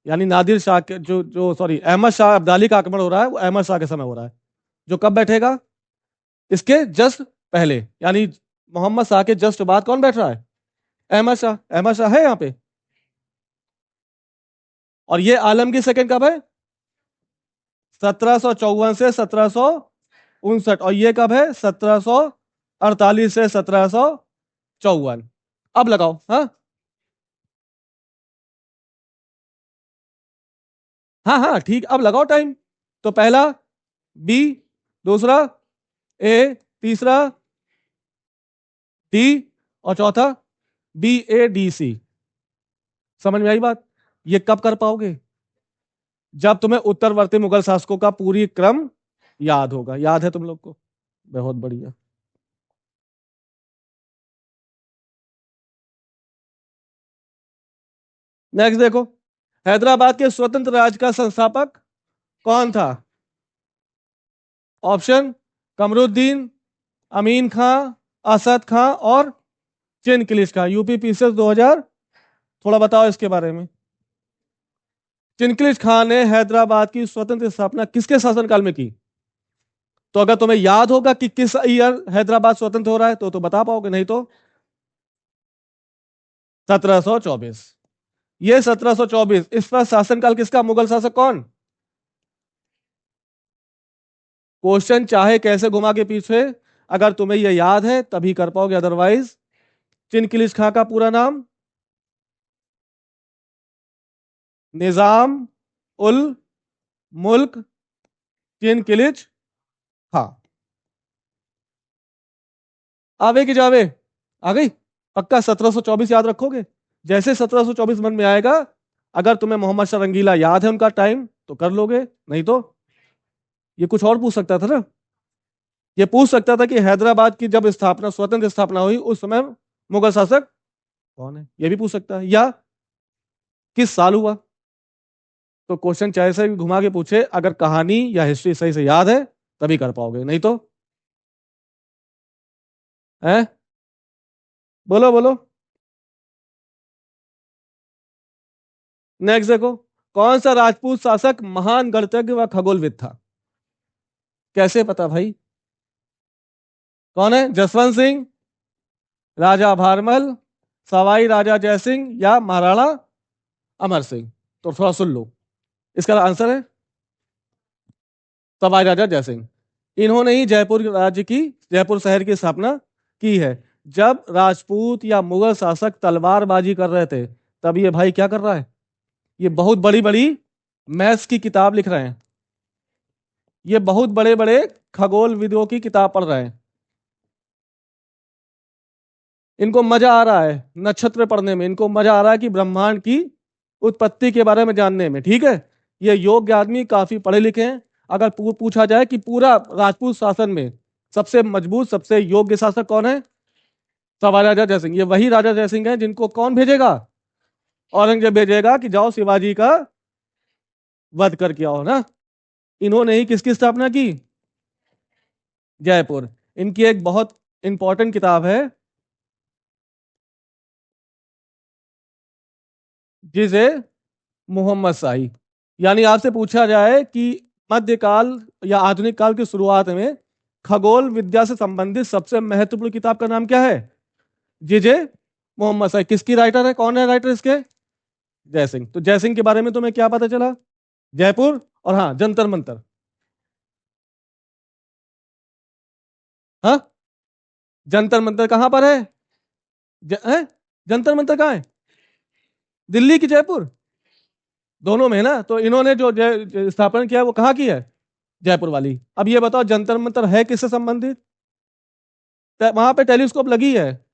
यानी नादिर शाह के जो जो सॉरी अहमद शाह अब्दाली का आक्रमण हो रहा है, वो अहमद शाह के समय हो रहा है। जो कब बैठेगा? इसके जस्ट पहले, यानी मोहम्मद शाह के जस्ट बाद कौन बैठ रहा है? अहमद शाह। अहमद शाह है यहाँ पे। और ये आलमगीर सेकंड कब है? 1754 से 1759। और ये कब है? 1748 से 1754। अब लगाओ। हाँ हाँ हाँ, ठीक, अब लगाओ टाइम। तो पहला बी, दूसरा ए, तीसरा डी, और चौथा BADC। समझ में आई बात? ये कब कर पाओगे? जब तुम्हें उत्तरवर्ती मुगल शासकों का पूरी क्रम याद होगा। याद है तुम लोग को? बहुत बढ़िया। नेक्स्ट देखो, हैदराबाद के स्वतंत्र राज्य का संस्थापक कौन था? ऑप्शन: कमरुद्दीन, अमीन खां, असद खां और चिनकिलिश खां। UP PCS 2000। थोड़ा बताओ इसके बारे में। चिनकिलिश खां ने हैदराबाद की स्वतंत्र स्थापना किसके शासनकाल में की? तो अगर तुम्हें याद होगा कि किस ईयर हैदराबाद स्वतंत्र हो रहा है, तो बता पाओगे, नहीं तो 1724। ये 1724, इस पर शासनकाल किसका? मुगल शासक कौन? क्वेश्चन चाहे कैसे घुमा के पीछे, अगर तुम्हें यह याद है तभी कर पाओगे, अदरवाइज। चिनकिलिश खां का पूरा नाम निजाम उल मुल्क चिनकिलिश खां। आवे कि जावे? आ गई? पक्का 1724 याद रखोगे? जैसे 1724 मन में आएगा, अगर तुम्हें मोहम्मद शाह रंगीला याद है उनका टाइम, तो कर लोगे, नहीं तो ये कुछ और पूछ सकता था ना। ये पूछ सकता था कि हैदराबाद की जब स्थापना, स्वतंत्र स्थापना हुई, उस समय मुगल शासक कौन है, ये भी पूछ सकता है, या किस साल हुआ। तो क्वेश्चन चाहे से भी घुमा के पूछे, अगर कहानी या हिस्ट्री सही से याद है तभी कर पाओगे, नहीं तो है। बोलो बोलो। नेक्स्ट देखो, कौन सा राजपूत शासक महान गणितज्ञ व खगोलविद था? कैसे पता भाई? कौन है? जसवंत सिंह, राजा भारमल, सवाई राजा जयसिंह या महाराणा अमर सिंह? तो थोड़ा सुन लो, इसका आंसर है सवाई राजा जयसिंह। इन्होंने ही जयपुर राज्य की, जयपुर शहर की स्थापना की है। जब राजपूत या मुगल शासक तलवारबाजी कर रहे थे, तब ये भाई क्या कर रहा है? ये बहुत बड़ी बड़ी मैथ्स की किताब लिख रहे हैं, ये बहुत बड़े बड़े खगोल विदों की किताब पढ़ रहे हैं। इनको मजा आ रहा है नक्षत्र पढ़ने में, इनको मजा आ रहा है कि ब्रह्मांड की उत्पत्ति के बारे में जानने में, ठीक है। ये योग्य आदमी, काफी पढ़े लिखे हैं। अगर पूछा जाए कि पूरा राजपूत शासन में सबसे मजबूत, सबसे योग्य शासक कौन है? सवाई राजा जयसिंह। ये वही राजा जयसिंह है जिनको कौन भेजेगा? औरंगजेब भेजेगा कि जाओ शिवाजी का वध करके आओ ना। इन्होंने ही किसकी स्थापना की? जयपुर। इनकी एक बहुत इंपॉर्टेंट किताब है जिसे मोहम्मद शाही। यानी आपसे पूछा जाए कि मध्यकाल या आधुनिक काल की शुरुआत में खगोल विद्या से संबंधित सबसे महत्वपूर्ण किताब का नाम क्या है? जिजे मोहम्मद शाही। किसकी राइटर है? कौन है राइटर इसके? जयसिंह। तो जयसिंह के बारे में तुम्हें क्या पता चला? जयपुर, और हाँ जंतर मंतर। हाँ, जंतर मंतर कहाँ पर है? है? जंतर मंतर कहाँ है? दिल्ली की जयपुर? दोनों में है ना। तो इन्होंने जो स्थापना किया है वो कहाँ की है? जयपुर वाली। अब ये बताओ जंतर मंतर है किससे संबंधित? वहां पे टेलीस्कोप लगी है,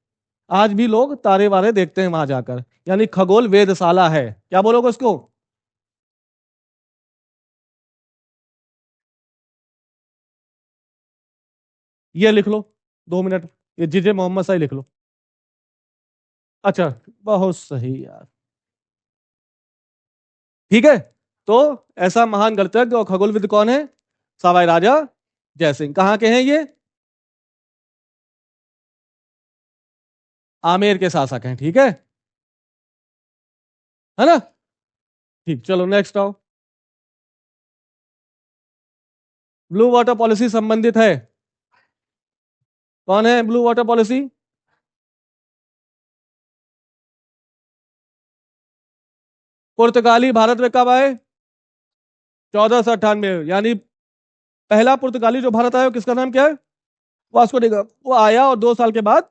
आज भी लोग तारे वारे देखते हैं वहां जाकर, यानी खगोल वेधशाला है। क्या बोलोगे उसको? ये लिख लो, 2 मिनट, ये जिजे मोहम्मद शाही लिख लो। अच्छा, बहुत सही यार। ठीक है, तो ऐसा महान गणितज्ञ और खगोलविद कौन है? सवाई राजा जयसिंह। कहाँ के हैं ये? आमेर के शासक हैं, ठीक है ना। ठीक, चलो नेक्स्ट आओ। ब्लू वाटर पॉलिसी संबंधित है, कौन है ब्लू वाटर पॉलिसी? पुर्तगाली भारत में कब आए? 1498। यानी पहला पुर्तगाली जो भारत आया किसका नाम क्या है? Vasco D gamma. वो आया और 2 साल के बाद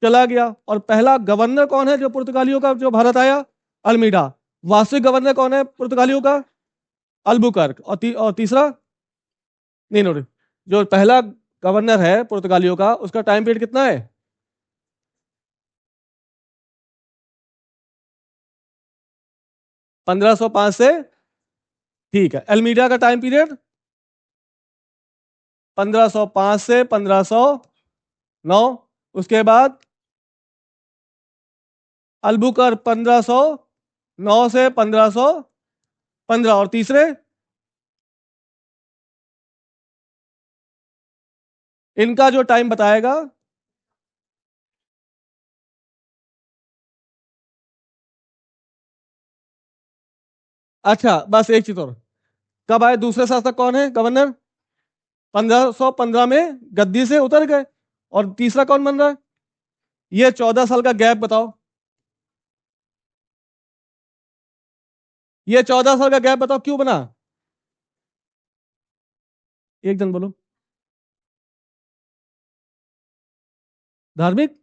चला गया। और पहला गवर्नर कौन है जो पुर्तगालियों का जो भारत आया? अल्मीडा। वास्तविक गवर्नर कौन है पुर्तगालियों का? अल्बुकर्क। और तीसरा? नीनो। जो पहला गवर्नर है पुर्तगालियों का, उसका टाइम पीरियड कितना है? 1505 से, ठीक है। अल्मीडा का टाइम पीरियड 1505 से 1509। उसके बाद अल्बुकर्क 1509 से 1515। और तीसरे? इनका जो टाइम बताएगा। अच्छा, बस एक चीज और, कब आए दूसरे शासक कौन है गवर्नर? 1515 में गद्दी से उतर गए। और तीसरा कौन बन रहा है? ये 14 साल का गैप बताओ, ये 14 साल का गैप बताओ क्यों बना? एक जन बोलो। धार्मिक?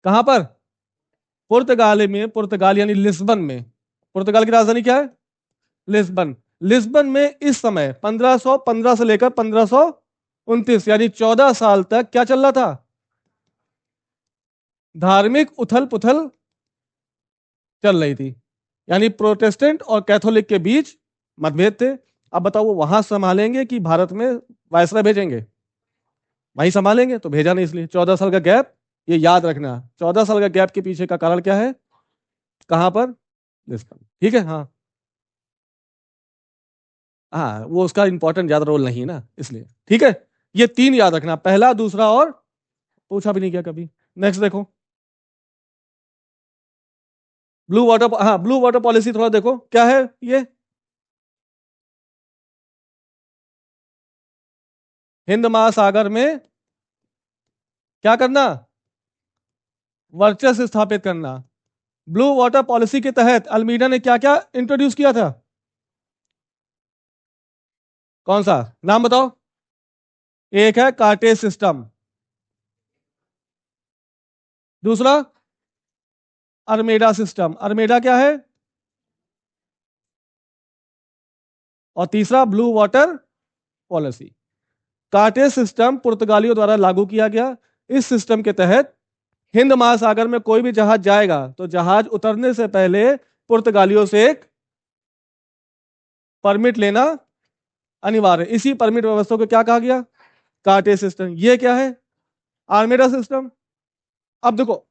कहां पर? पुर्तगाल में, पुर्तगाल यानी लिस्बन में। पुर्तगाल की राजधानी क्या है? लिस्बन। लिस्बन में इस समय 1515 से लेकर 1529 यानी 14 साल तक क्या चल रहा था? धार्मिक उथल पुथल चल रही थी। यानी प्रोटेस्टेंट और कैथोलिक के बीच मतभेद थे। अब बताओ वो वहां संभालेंगे कि भारत में वायसराय भेजेंगे? वहीं संभालेंगे, तो भेजा नहीं, इसलिए 14 साल का गैप। ये याद रखना, 14 साल का गैप के पीछे का कारण क्या है? कहां पर? लिस्बन। ठीक है, हाँ। हाँ, वो उसका इंपॉर्टेंट ज्यादा रोल नहीं है ना, इसलिए। ठीक है, ये 3 याद रखना, पहला, दूसरा और पूछा भी नहीं क्या कभी। नेक्स्ट देखो, ब्लू वाटर, हाँ ब्लू वाटर पॉलिसी थोड़ा देखो क्या है ये। हिंद महासागर में क्या करना, वर्चस्व स्थापित करना। ब्लू वाटर पॉलिसी के तहत अल्मीडा ने क्या क्या इंट्रोड्यूस किया था, कौन सा, नाम बताओ। एक है कार्टेज सिस्टम, दूसरा अरमेडा सिस्टम, अरमेडा क्या है, और तीसरा ब्लू वाटर पॉलिसी। कार्टेज सिस्टम पुर्तगालियों द्वारा लागू किया गया। इस सिस्टम के तहत हिंद महासागर में कोई भी जहाज जाएगा तो जहाज उतरने से पहले पुर्तगालियों से एक परमिट लेना अनिवार्य। इसी परमिट व्यवस्था को क्या कहा गया, कार्टेज सिस्टम। ये क्या है, आर्मेडा सिस्टम। अब देखो,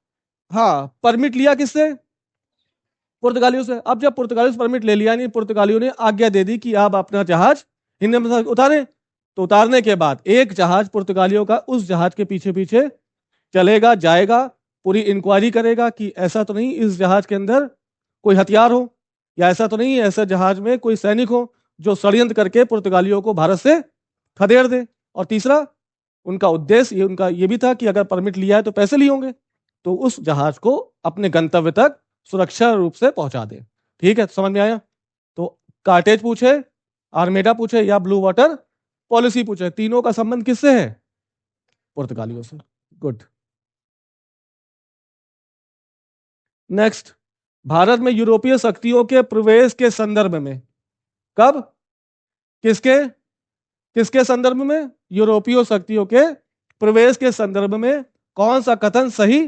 हाँ परमिट लिया किससे, पुर्तगालियों से। अब जब पुर्तगालियों से परमिट ले लिया, नहीं पुर्तगालियों ने आज्ञा दे दी कि आप अपना जहाज हिंद में उतारे, तो उतारने के बाद एक जहाज पुर्तगालियों का उस जहाज के पीछे पीछे चलेगा, जाएगा, पूरी इंक्वायरी करेगा कि ऐसा तो नहीं इस जहाज के अंदर कोई हथियार हो, या ऐसा तो नहीं ऐसा जहाज में कोई सैनिक हो जो षड्यंत्र करके पुर्तगालियों को भारत से खदेड़ दे। और तीसरा, उनका उद्देश्य ये उनका ये भी था कि अगर परमिट लिया है तो पैसे लिए होंगे, तो उस जहाज को अपने गंतव्य तक सुरक्षा रूप से पहुंचा दे। ठीक है, समझ में आया। तो कार्टेज पूछे, आर्मेडा पूछे, या ब्लू वाटर पॉलिसी पूछे, तीनों का संबंध किससे है, पुर्तगालियों से। गुड। नेक्स्ट, भारत में यूरोपीय शक्तियों के प्रवेश के संदर्भ में, कब, किसके, किसके संदर्भ में, यूरोपीय शक्तियों के प्रवेश के संदर्भ में कौन सा कथन सही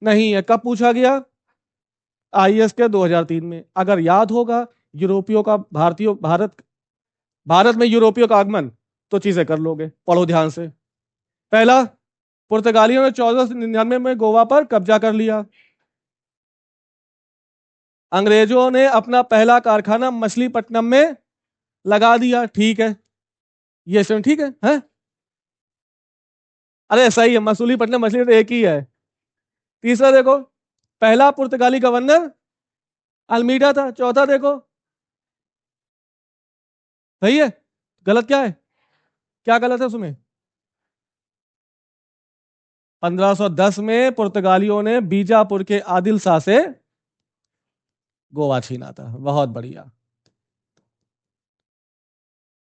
नहीं है, कब पूछा गया, आईएएस के 2003 में। अगर याद होगा, यूरोपियों का भारतीय भारत भारत में यूरोपियों का आगमन, तो चीजें कर लोगे, पढ़ो ध्यान से। पहला, पुर्तगालियों ने 1499 में गोवा पर कब्जा कर लिया। अंग्रेजों ने अपना पहला कारखाना मछलीपट्टनम में लगा दिया। ठीक है, ये सब ठीक है? अरे सही है, मछलीपट्टनम मछली तो एक ही है। तीसरा देखो, पहला पुर्तगाली गवर्नर अल्मीडा था। चौथा देखो, सही है, गलत क्या है, क्या गलत है उसमें, 1510 में पुर्तगालियों ने बीजापुर के आदिल शाह से गोवा छीना था। बहुत बढ़िया।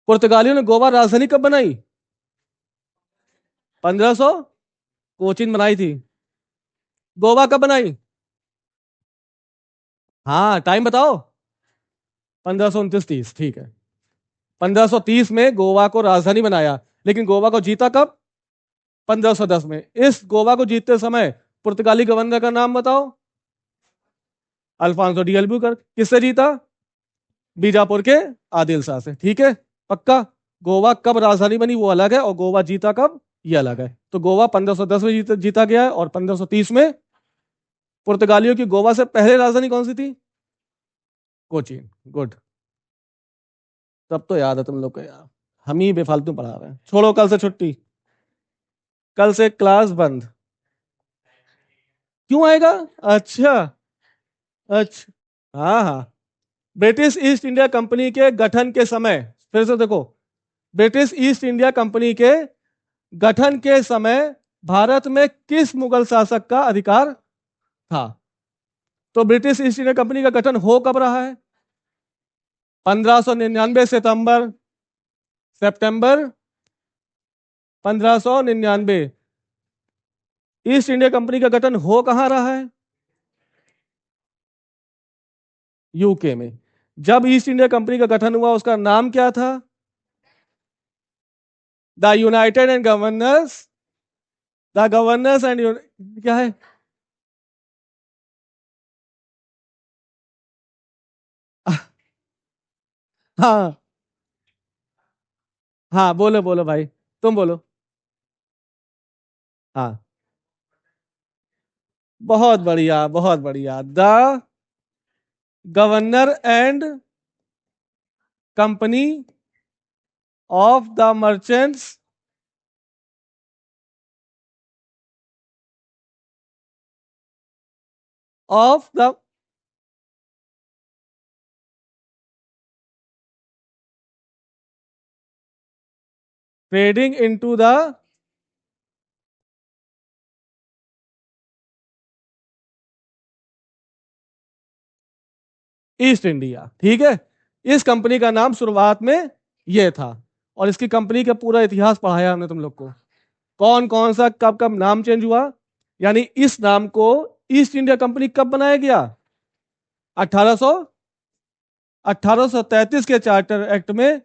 पुर्तगालियों ने गोवा राजधानी कब बनाई, 1500, कोचिन बनाई थी। गोवा कब बनाई, हाँ टाइम बताओ, 1529-30। ठीक है, 1530 में गोवा को राजधानी बनाया, लेकिन गोवा को जीता कब, 1510 में। इस गोवा को जीतते समय पुर्तगाली गवर्नर का नाम बताओ, अल्फांसो डी एल्बुकर्क। किससे जीता, बीजापुर के आदिल शाह से। ठीक है, पक्का। गोवा कब राजधानी बनी वो अलग है, और गोवा जीता कब ये अलग है। तो गोवा 1510 में जीता गया है, और 1530 में पुर्तगालियों की गोवा से पहले राजधानी कौन सी थी, कोचीन। गुड, तब तो याद है तुम लोग को यार, हम ही बेफालतू पढ़ा रहे हैं। छोड़ो, कल से छुट्टी, कल से क्लास बंद। क्यों आएगा, अच्छा, अच्छा, हाँ हाँ। ब्रिटिश ईस्ट इंडिया कंपनी के गठन के समय, फिर से देखो, ब्रिटिश ईस्ट इंडिया कंपनी के गठन के समय भारत में किस मुगल शासक का अधिकार था। तो ब्रिटिश ईस्ट इंडिया कंपनी का गठन हो कब रहा है, 1599 सितंबर, सितंबर 1599। ईस्ट इंडिया कंपनी का गठन हो कहां रहा है, यूके में। जब ईस्ट इंडिया कंपनी का गठन हुआ उसका नाम क्या था, the United and governors, the governors and क्या है, हाँ हाँ, बोलो बोलो भाई, तुम बोलो। हाँ, बहुत बढ़िया, बहुत बढ़िया। The governor and company of the merchants of the trading into the east India. ठीक है, इस कंपनी का नाम शुरुआत में ये था, और इसकी कंपनी का पूरा इतिहास पढ़ाया हमने तुम लोग को, कौन कौन सा कब कब नाम चेंज हुआ। यानी इस नाम को ईस्ट इंडिया कंपनी कब बनाया गया? 1800 1833 के चार्टर एक्ट में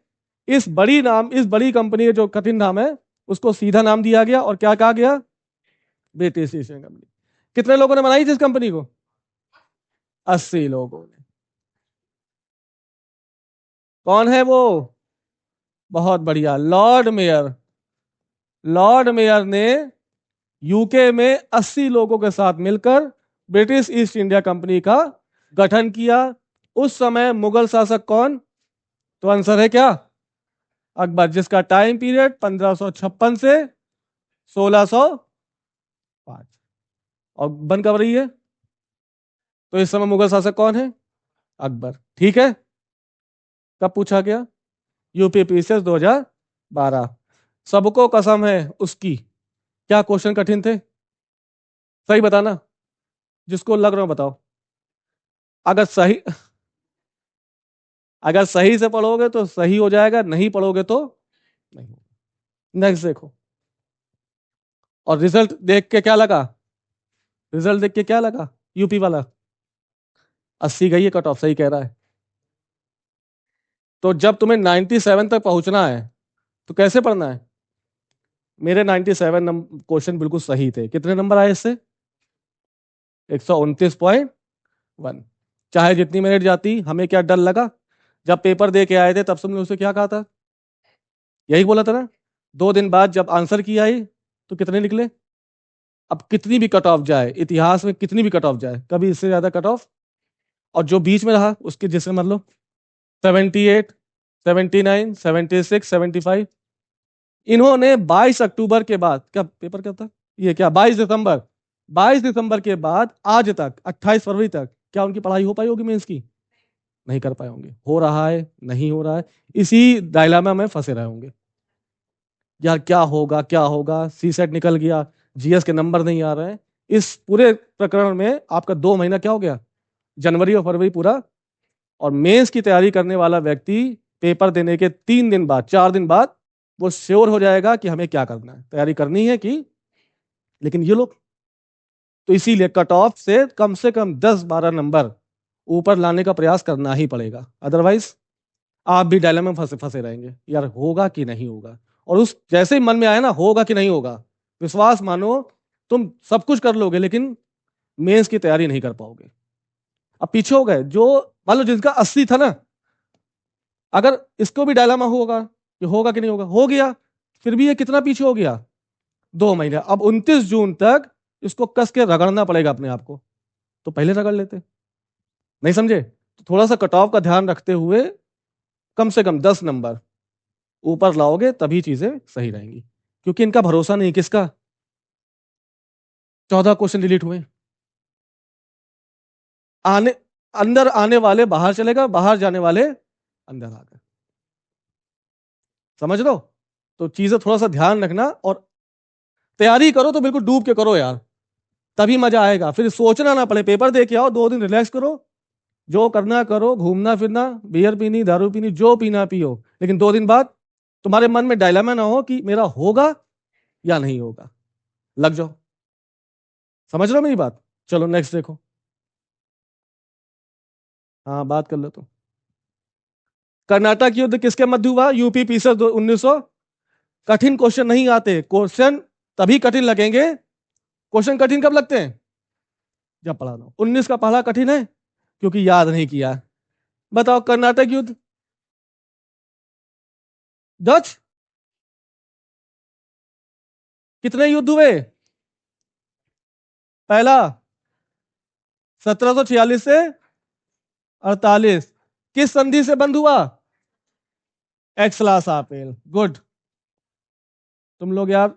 इस बड़ी कंपनी का जो कठिन नाम है उसको सीधा नाम दिया गया, और क्या कहा गया? British east India company. कितने लोगों ने बनाई थी इस कंपनी को? 80 लोगों ने। कौन है वो? बहुत बढ़िया, लॉर्ड मेयर। लॉर्ड मेयर ने यूके में 80 लोगों के साथ मिलकर ब्रिटिश ईस्ट इंडिया कंपनी का गठन किया। उस समय मुगल शासक कौन? तो आंसर है क्या? अकबर, जिसका टाइम पीरियड 1556 से 1605। और बन कब रही है? तो इस समय मुगल शासक कौन है? अकबर। ठीक है, कब पूछा गया? UP PCS 2012। सबको कसम है उसकी। क्या क्वेश्चन कठिन थे? सही बताना, जिसको लग रहा हो बताओ। अगर सही अगर सही से पढ़ोगे तो सही हो जाएगा, नहीं पढ़ोगे तो नहीं होगा। नेक्स्ट देखो। और रिजल्ट देख के क्या लगा? रिजल्ट देख के क्या लगा? यूपी वाला 80 गई है कट ऑफ, सही कह रहा है। तो जब तुम्हें 97 तक पहुंचना है तो कैसे पढ़ना है? मेरे 97 क्वेश्चन बिल्कुल सही थे। कितने नंबर आए इससे? 129.1। चाहे जितनी मिनट जाती, हमें क्या डर लगा? जब पेपर दे के आए थे तब तुमने उसे क्या कहा था? यही बोला था ना। 2 दिन बाद जब आंसर की आई तो कितने निकले? अब कितनी भी कट ऑफ जाए, इतिहास में कितनी भी कट ऑफ जाए, कभी इससे ज्यादा कट ऑफ। और जो बीच में रहा उसके जैसे मान लो 78, 79, 76, 75। इन्होंने 22 अक्टूबर के बाद, क्या पेपर क्या था ये, क्या 22 दिसंबर के बाद आज तक 28 फरवरी तक क्या उनकी पढ़ाई हो पाई होगी मेंस की? नहीं कर पाए होंगे। हो रहा है, नहीं हो रहा है, इसी डायलामा में फंसे रहे होंगे। यार क्या होगा क्या होगा, सी सेट निकल गया, जीएस के नंबर नहीं आ रहे हैं। इस पूरे प्रकरण में आपका 2 महीना क्या हो गया? जनवरी और फरवरी पूरा। और मेंस की तैयारी करने वाला व्यक्ति पेपर देने के 3 दिन बाद, 4 दिन बाद वो श्योर हो जाएगा कि हमें क्या करना है, तैयारी करनी है कि। लेकिन ये लोग, तो इसीलिए कट ऑफ से कम 10-12 नंबर ऊपर लाने का प्रयास करना ही पड़ेगा, अदरवाइज आप भी डायलेमा में फंसे फंसे रहेंगे, यार होगा कि नहीं होगा। और उस जैसे ही मन में आया ना होगा कि नहीं होगा, विश्वास मानो, तुम सब कुछ कर लोगे लेकिन मेंस की तैयारी नहीं कर पाओगे। अब पीछे हो गए जो, मान लो जिनका 80 था ना, अगर इसको भी डायलेमा होगा कि होगा कि नहीं होगा, हो गया, फिर भी ये कितना पीछे हो गया? 2 महीने। अब 29 जून तक इसको कस के रगड़ना पड़ेगा अपने आप को, तो पहले रगड़ लेते। नहीं समझे? तो थोड़ा सा कट ऑफ का ध्यान रखते हुए कम से कम 10 नंबर ऊपर लाओगे तभी चीजें सही रहेंगी। क्योंकि इनका भरोसा नहीं, किसका? 14 क्वेश्चन डिलीट हुए। आने अंदर आने वाले बाहर चलेगा, बाहर जाने वाले अंदर आ गए। समझ लो। तो चीजें थोड़ा सा ध्यान रखना, और तैयारी करो तो बिल्कुल डूब के करो यार, तभी मजा आएगा। फिर सोचना ना पड़े, पेपर दे के आओ, 2 दिन रिलैक्स करो, जो करना करो, घूमना फिरना, बियर पीनी, दारू पीनी, जो पीना पियो, लेकिन 2 दिन बाद तुम्हारे मन में डायलेमा ना हो कि मेरा होगा या नहीं होगा। लग जाओ। समझ रहे हो मेरी बात? चलो नेक्स्ट देखो। हाँ बात कर लो तो। कर्नाटक युद्ध किसके मध्य हुआ? UP PCS 1900। कठिन क्वेश्चन नहीं आते, क्वेश्चन तभी कठिन लगेंगे। क्वेश्चन कठिन कब लगते हैं? जब पढ़ा दो। 19 का पढ़ा कठिन है क्योंकि याद नहीं किया। बताओ, कर्नाटक युद्ध, डच, कितने युद्ध हुए? पहला 1746 से 48। किस संधि से बंद हुआ? एक्सलास आपेल, गुड। तुम लोग यार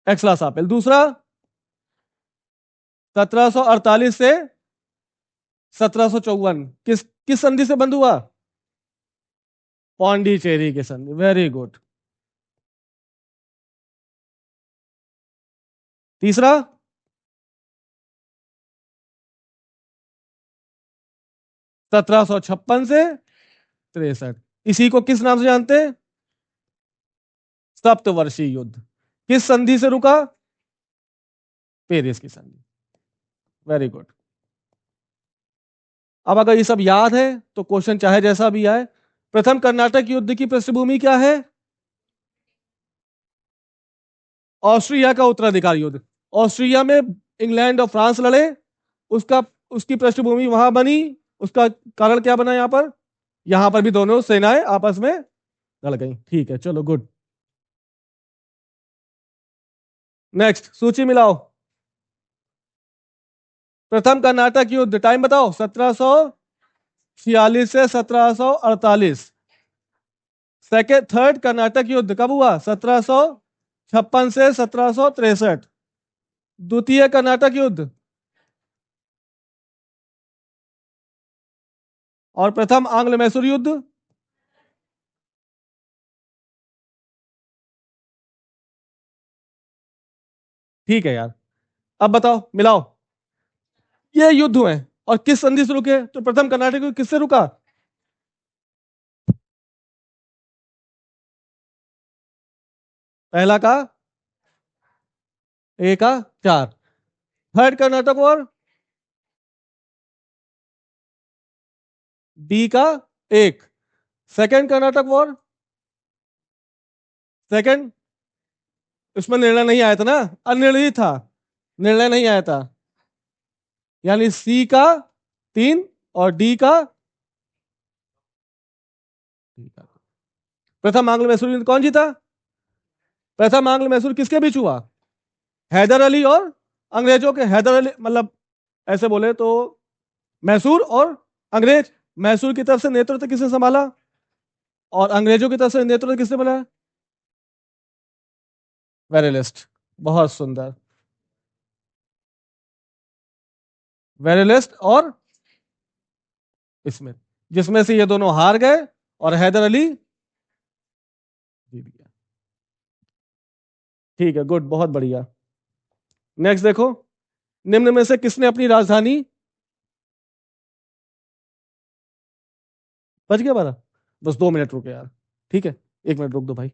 एक्सलास आपेल। दूसरा 1748 से 1754 किस किस संधि से बंद हुआ? पौंडीचेरी की संधि, वेरी गुड। तीसरा 1756 से 63, इसी को किस नाम से जानते हैं? सप्तवर्षीय युद्ध। किस संधि से रुका? पेरिस की संधि, वेरी गुड। अब अगर ये सब याद है तो क्वेश्चन चाहे जैसा भी आए, प्रथम कर्नाटक युद्ध की पृष्ठभूमि क्या है? ऑस्ट्रिया का उत्तराधिकार युद्ध। ऑस्ट्रिया में इंग्लैंड और फ्रांस लड़े, उसका उसकी पृष्ठभूमि वहां बनी। उसका कारण क्या बना? यहां पर भी दोनों सेनाएं आपस में लड़ गई। ठीक है, चलो गुड। नेक्स्ट सूची मिलाओ। प्रथम कर्नाटक युद्ध टाइम बताओ। 1746 से 1748। सेकेंड थर्ड कर्नाटक युद्ध कब हुआ? 1756 से 1763। द्वितीय कर्नाटक युद्ध और प्रथम आंग्ल मैसूर युद्ध। ठीक है यार, अब बताओ, मिलाओ। ये युद्ध हुए और किस संधि से रुके? तो प्रथम कर्नाटक युद्ध किससे रुका? पहला का ए का 4, थर्ड कर्नाटक वॉर बी का 1, सेकेंड कर्नाटक वॉर सेकेंड, उसमें निर्णय नहीं आया था ना, अनिर्णित था, निर्णय नहीं आया था। यानी सी का 3 और डी का। प्रथम आंग्ल मैसूर युद्ध कौन जीता? प्रथम आंग्ल मैसूर किसके बीच हुआ? हैदर अली और अंग्रेजों के। हैदर अली मतलब ऐसे बोले तो मैसूर और अंग्रेज। मैसूर की तरफ से नेतृत्व किसने संभाला और अंग्रेजों की तरफ से नेतृत्व किसने बनाया? वेरेलिस्ट, बहुत सुंदर। वेरेलिस्ट और स्मिथ, जिसमें से ये दोनों हार गए और हैदर अली जीत गया। ठीक है, गुड, बहुत बढ़िया। नेक्स्ट देखो, निम्न में से किसने अपनी राजधानी, बच गया 12, बस 2 मिनट रुके यार। ठीक है, 1 मिनट रुक दो भाई।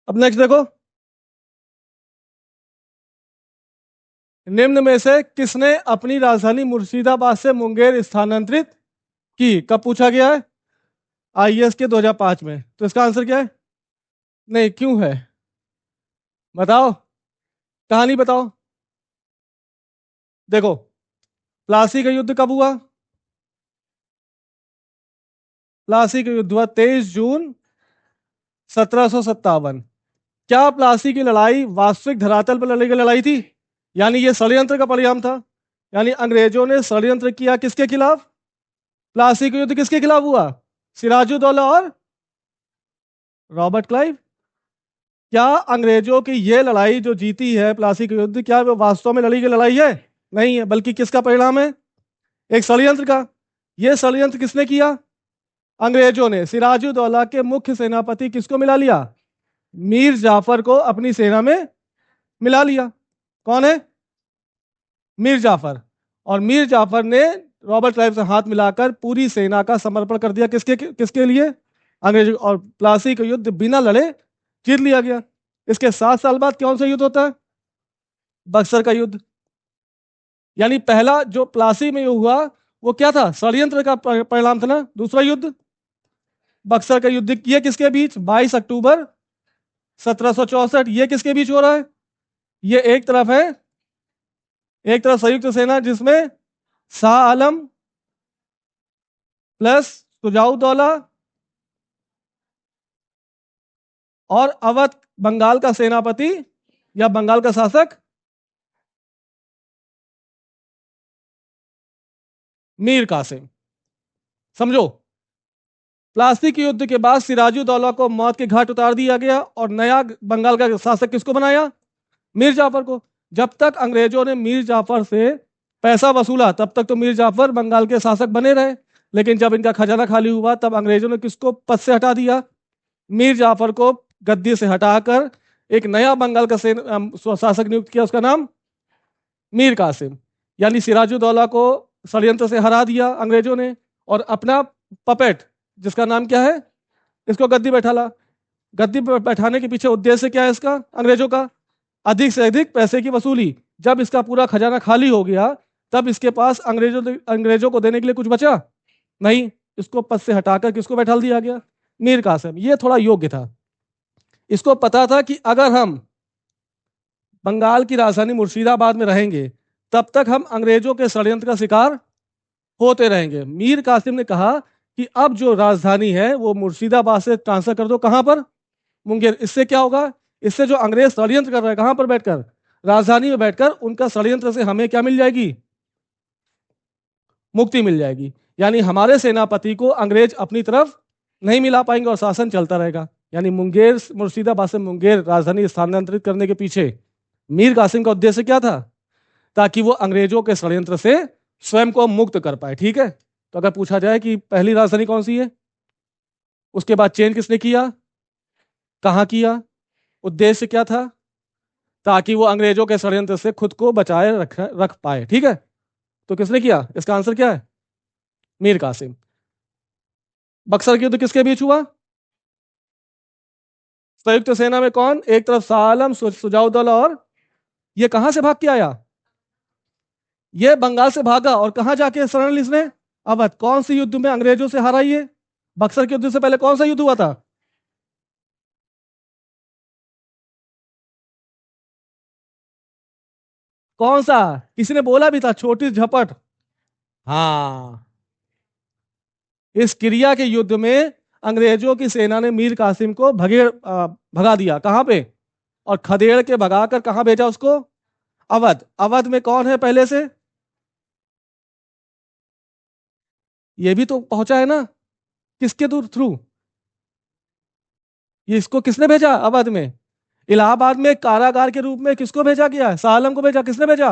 अब नेक्स्ट देखो, निम्न में से किसने अपनी राजधानी मुर्शिदाबाद से मुंगेर स्थानांतरित की? कब पूछा गया है? आईएएस के 2005 में। तो इसका आंसर क्या है? नहीं, क्यों है बताओ, कहानी बताओ। देखो, प्लासी का युद्ध कब हुआ? प्लासी का युद्ध हुआ 23 जून 1757। क्या प्लासी की लड़ाई वास्तविक धरातल पर लड़ी गई लड़ाई थी? यानी ये षड्यंत्र का परिणाम था। यानी अंग्रेजों ने षड्यंत्र किया किसके खिलाफ? प्लासी का युद्ध किसके खिलाफ हुआ? सिराजुद्दौला और रॉबर्ट क्लाइव। क्या अंग्रेजों की यह लड़ाई जो जीती है प्लासी का युद्ध, क्या वो वास्तव में लड़ी गई लड़ाई है? नहीं है, बल्कि किसका परिणाम है? एक षड्यंत्र का। यह षड्यंत्र किसने किया? अंग्रेजों ने। सिराजुद्दौला के मुख्य सेनापति किसको मिला लिया? मीर जाफर को अपनी सेना में मिला लिया। कौन है? मीर जाफर। और मीर जाफर ने रॉबर्ट क्लाइव से हाथ मिलाकर पूरी सेना का समर्पण कर दिया। किसके किसके लिए? अंग्रेज। और प्लासी का युद्ध बिना लड़े जीत लिया गया। इसके 7 साल बाद कौन सा युद्ध होता है? बक्सर का युद्ध। यानी पहला जो प्लासी में हुआ वो क्या था? षड्यंत्र का परिणाम था ना। दूसरा युद्ध बक्सर का युद्ध, ये किसके बीच? 22 अक्टूबर 1764। ये किसके बीच हो रहा है? ये एक तरफ है, एक तरफ संयुक्त सेना जिसमें शाह आलम प्लस सुजाउद्दौला और अवध बंगाल का सेनापति या बंगाल का शासक मीर कासिम। समझो, प्लासी युद्ध के बाद सिराजुद्दौला को मौत के घाट उतार दिया गया और नया बंगाल का शासक किसको बनाया? मीर जाफर को। जब तक अंग्रेजों ने मीर जाफर से पैसा वसूला तब तक तो मीर जाफर बंगाल के शासक बने रहे, लेकिन जब इनका खजाना खाली हुआ तब अंग्रेजों ने किसको पद से हटा दिया? मीर जाफर को गद्दी से हटाकर एक नया बंगाल का शासक नियुक्त किया, उसका नाम मीर कासिम। यानी सिराजुद्दौला को षड्यंत्र से हरा दिया अंग्रेजों ने और अपना पपेट जिसका नाम क्या है, इसको गद्दी बैठाला। गद्दी पर बैठाने के पीछे उद्देश्य क्या है इसका, अंग्रेजों का? अधिक से अधिक पैसे की वसूली। जब इसका पूरा खजाना खाली हो गया तब इसके पास अंग्रेजों को देने के लिए कुछ बचा नहीं, इसको पद से हटाकर किसको बैठा दिया गया? मीर कासिम। ये थोड़ा योग्य था, इसको पता था कि अगर हम बंगाल की राजधानी मुर्शिदाबाद में रहेंगे तब तक हम अंग्रेजों के षड्यंत्र का शिकार होते रहेंगे। मीर कासिम ने कहा कि अब जो राजधानी है वो मुर्शिदाबाद से ट्रांसफर कर दो, कहां पर? मुंगेर। इससे क्या होगा? इससे जो अंग्रेज षड्यंत्र कर रहे हैं कहां पर बैठकर, राजधानी में बैठकर, उनका षड्यंत्र से हमें क्या मिल जाएगी? मुक्ति मिल जाएगी। यानी हमारे सेनापति को अंग्रेज अपनी तरफ नहीं मिला पाएंगे और शासन चलता रहेगा। यानी मुंगेर, मुर्शिदाबाद से मुंगेर राजधानी स्थानांतरित करने के पीछे मीर कासिम का उद्देश्य क्या था? ताकि वो अंग्रेजों के षड्यंत्र से स्वयं को मुक्त कर पाए। ठीक है, तो अगर पूछा जाए कि पहली राजधानी कौन सी है, उसके बाद चेंज किसने किया, कहां किया, उद्देश्य क्या था? ताकि वो अंग्रेजों के षड्यंत्र से खुद को बचाए रख पाए। ठीक है, तो किसने किया? इसका आंसर क्या है? मीर कासिम। बक्सर के युद्ध किसके बीच हुआ? संयुक्त सेना में कौन? एक तरफ शाह आलम, सुजाउद्दौला और ये कहां से भाग के आया? ये बंगाल से भागा और कहां जाके शरण ली इसने? अवध। कौन सी युद्ध में अंग्रेजों से हारा ये? बक्सर के युद्ध से पहले कौन सा युद्ध हुआ था? कौन सा? किसी ने बोला भी था, छोटी झपट। हाँ, इस क्रिया के युद्ध में अंग्रेजों की सेना ने मीर कासिम को भगा दिया। कहां पे? और खदेड़ के भगाकर कहां भेजा उसको? अवध। अवध में कौन है पहले से? ये भी तो पहुंचा है ना, किसके दूर थ्रू? ये इसको किसने भेजा अवध में? इलाहाबाद में कारागार के रूप में किसको भेजा गया? शाह आलम को भेजा। किसने भेजा?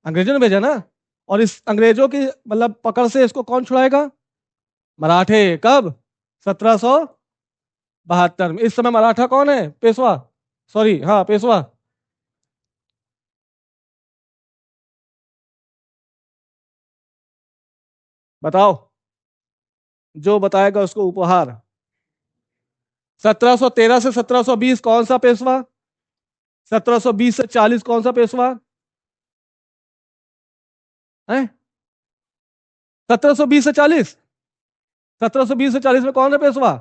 अंग्रेजों ने भेजा ना। और इस अंग्रेजों की मतलब पकड़ से इसको कौन छुड़ाएगा? मराठे। कब? 1772 में। इस समय मराठा कौन है? पेशवा। सॉरी, हाँ, पेशवा। बताओ, जो बताएगा उसको उपहार। 1713 से 1720 कौन सा पेशवा? 1720 से 40 कौन सा पेशवा है? 1720 से 40, 1720 से 40 में कौन है पेशवा?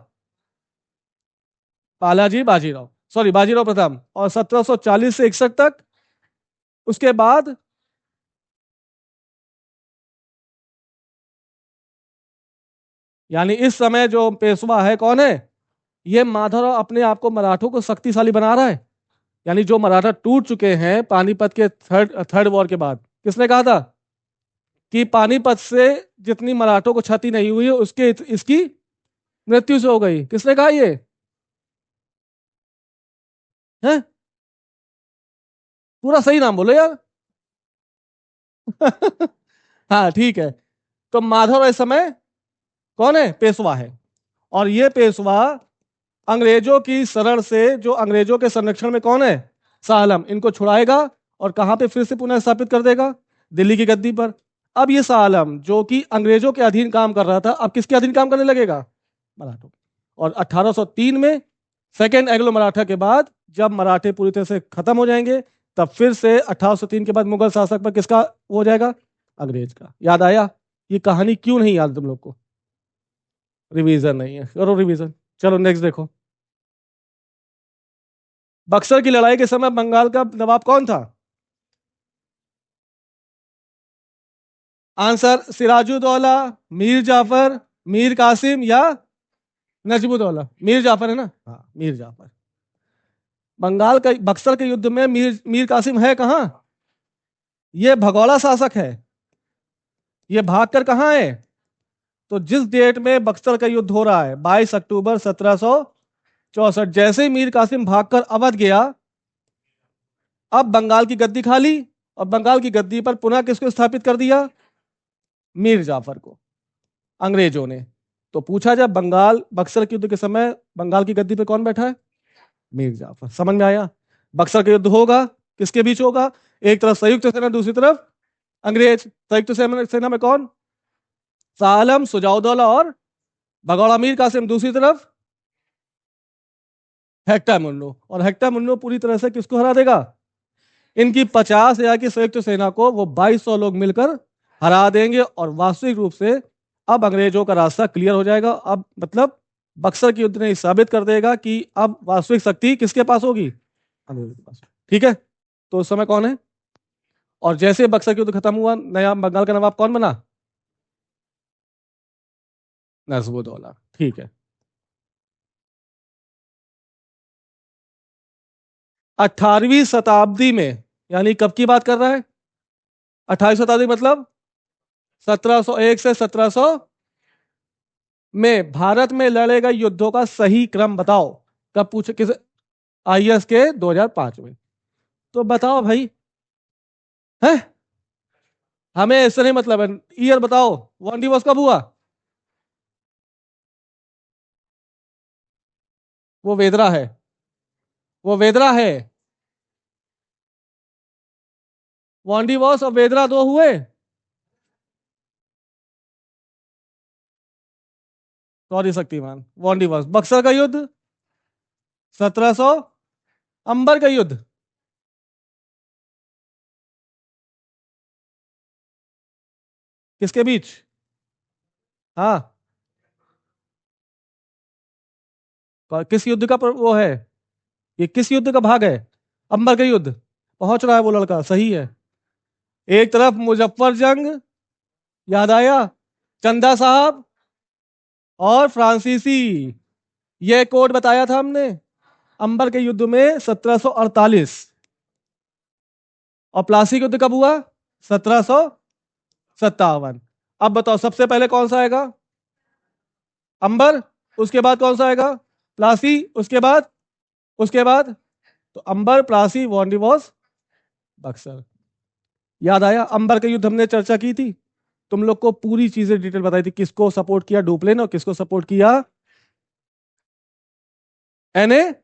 बालाजी बाजीराव, सॉरी, बाजीराव प्रथम। और 1740 से 61 तक, उसके बाद यानी इस समय जो पेशवा है कौन है? ये माधवराव अपने आप को मराठों को शक्तिशाली बना रहा है। यानी जो मराठा टूट चुके हैं पानीपत के थर्ड थर्ड वॉर के बाद, किसने कहा था कि पानीपत से जितनी मराठों को क्षति नहीं हुई है उसके इसकी मृत्यु से हो गई? किसने कहा ये है? पूरा सही नाम बोलो यार। हाँ ठीक है, तो माधवराव इस समय कौन है? पेशवा है। और ये पेशवा अंग्रेजों की शरण से, जो अंग्रेजों के संरक्षण में कौन है, शाह आलम, इनको छुड़ाएगा और कहां पे फिर से पुनः स्थापित कर देगा? दिल्ली की गद्दी पर। अब ये शाह आलम जो कि अंग्रेजों के अधीन काम कर रहा था, अब किसके अधीन काम करने लगेगा? मराठों। और 1803 में सेकेंड एंग्लो मराठा के बाद जब मराठे पूरी तरह से खत्म हो जाएंगे तब फिर से 1803 के बाद मुगल शासक पर किसका हो जाएगा? अंग्रेज का। याद आया? ये कहानी क्यों नहीं याद तुम लोग को? रिवीजन नहीं है, करो रिवीजन। चलो नेक्स्ट देखो। बक्सर की लड़ाई के समय बंगाल का नवाब कौन था? आंसर सिराजुद्दौला, मीर जाफर, मीर कासिम या नजमुद्दौला। मीर जाफर है ना? हाँ, मीर जाफर। बंगाल का बक्सर के युद्ध में मीर कासिम है कहां? ये भगौड़ा शासक है। ये भागकर कहां है? तो जिस डेट में बक्सर का युद्ध हो रहा है 22 अक्टूबर 1764, जैसे ही मीर कासिम भागकर अवध गया, अब बंगाल की गद्दी खाली, और बंगाल की गद्दी पर पुनः किसको स्थापित कर दिया? मीर जाफर को, अंग्रेजों ने। तो पूछा जब बंगाल बक्सर के युद्ध के समय बंगाल की गद्दी पे कौन बैठा है? मीर जाफर। समझ में आया? बक्सर का युद्ध होगा, किसके बीच होगा? एक तरफ संयुक्त सेना, दूसरी तरफ अंग्रेज। संयुक्त सेना में कौन? शाह आलम, सुजाउद्दौला और भगौड़ा मीर कासिम। दूसरी तरफ हेक्टर मुन्नो, और हेक्टर मुन्नो पूरी तरह से किसको हरा देगा? इनकी 50,000 की संयुक्त सेना को वो 2200 लोग मिलकर हरा देंगे, और वास्तविक रूप से अब अंग्रेजों का रास्ता क्लियर हो जाएगा। अब मतलब बक्सर के युद्ध ने साबित कर देगा कि अब वास्तविक शक्ति किसके पास होगी? अंग्रेजों के पास। ठीक है, तो उस समय कौन है? और जैसे बक्सर का युद्ध खत्म हुआ, नया बंगाल का नवाब कौन बना? नजमुद्दौला। ठीक है। 18वीं शताब्दी में, यानी कब की बात कर रहा है? 18वीं शताब्दी मतलब 1701 से 1700 में भारत में लड़े गए युद्धों का सही क्रम बताओ। कब पूछे? किस आईएएस के 2005 में। तो बताओ भाई, है? हमें इससे नहीं मतलब है, ईयर बताओ। वन दिवस कब हुआ? वो वेदरा है, वो वेदरा है। वांडीवॉस और वेदरा दो हुए। सॉरी शक्तिमान, वांडीवॉस। बक्सर का युद्ध 1700, अंबर का युद्ध किसके बीच? हाँ, किस युद्ध का वो है? ये किस युद्ध का भाग है? अंबर का युद्ध। पहुंच रहा है वो लड़का, सही है। एक तरफ मुजफ्फर जंग, याद आया? चंदा साहब और फ्रांसीसी, ये कोड बताया था हमने अंबर के युद्ध में 1748। और प्लासी का युद्ध कब हुआ? 1757। अब बताओ सबसे पहले कौन सा आएगा? अंबर। उसके बाद कौन सा आएगा? प्लासी। उसके बाद तो अंबर, प्लासी, वांडीवॉस, बक्सर। याद आया? अंबर के युद्ध हमने चर्चा की थी, तुम लोग को पूरी चीजें डिटेल बताई थी, किसको सपोर्ट किया डुप्लेन और किसको सपोर्ट किया एनए।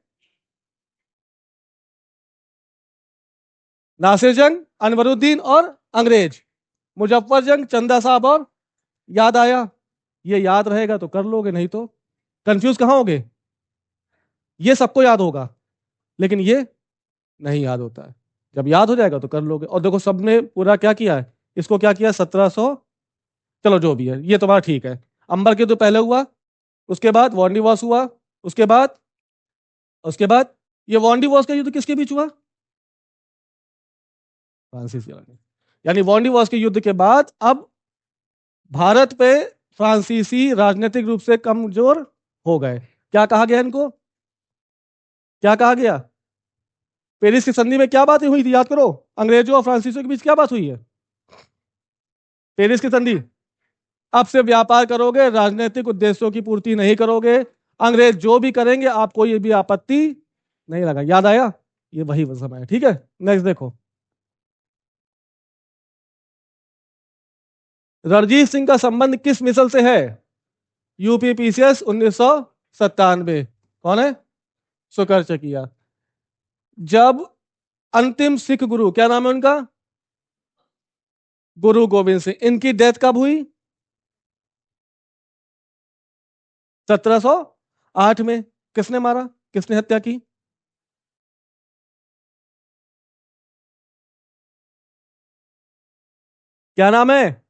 नासिर जंग, अनवरुद्दीन और अंग्रेज। मुजफ्फर जंग, चंदा साहब और, याद आया? ये याद रहेगा तो कर लोगे, नहीं तो कंफ्यूज कहां होगे? ये सबको याद होगा, लेकिन ये नहीं याद होता है। जब याद हो जाएगा तो कर लोगे। और देखो सबने पूरा क्या किया है, इसको क्या किया? 1700, चलो जो भी है ये तुम्हारा ठीक है। अंबर के तो पहले हुआ, उसके बाद वांडीवॉस हुआ, उसके बाद उसके बाद ये वांडीवॉस का युद्ध किसके बीच हुआ? फ्रांसीसी वाले। यानी वांडीवॉस के युद्ध के बाद अब भारत पे फ्रांसीसी राजनीतिक रूप से कमजोर हो गए। क्या कहा गया इनको? क्या कहा गया? पेरिस की संधि में क्या बातें हुई थी, याद करो। अंग्रेजों और फ्रांसीसियों के बीच क्या बात हुई है? पेरिस की संधि। अब से व्यापार करोगे, राजनीतिक उद्देश्यों की पूर्ति नहीं करोगे, अंग्रेज जो भी करेंगे आपको ये भी आपत्ति नहीं लगा। याद आया? ये वही समय है। ठीक है, नेक्स्ट देखो। रणजीत सिंह का संबंध किस मिसल से है? यूपीपीसीएस 1997। कौन है? शुक्र चकिया। जब अंतिम सिख गुरु, क्या नाम है उनका? गुरु गोविंद सिंह। इनकी डेथ कब हुई? 1708 में। किसने मारा, किसने हत्या की? क्या नाम है?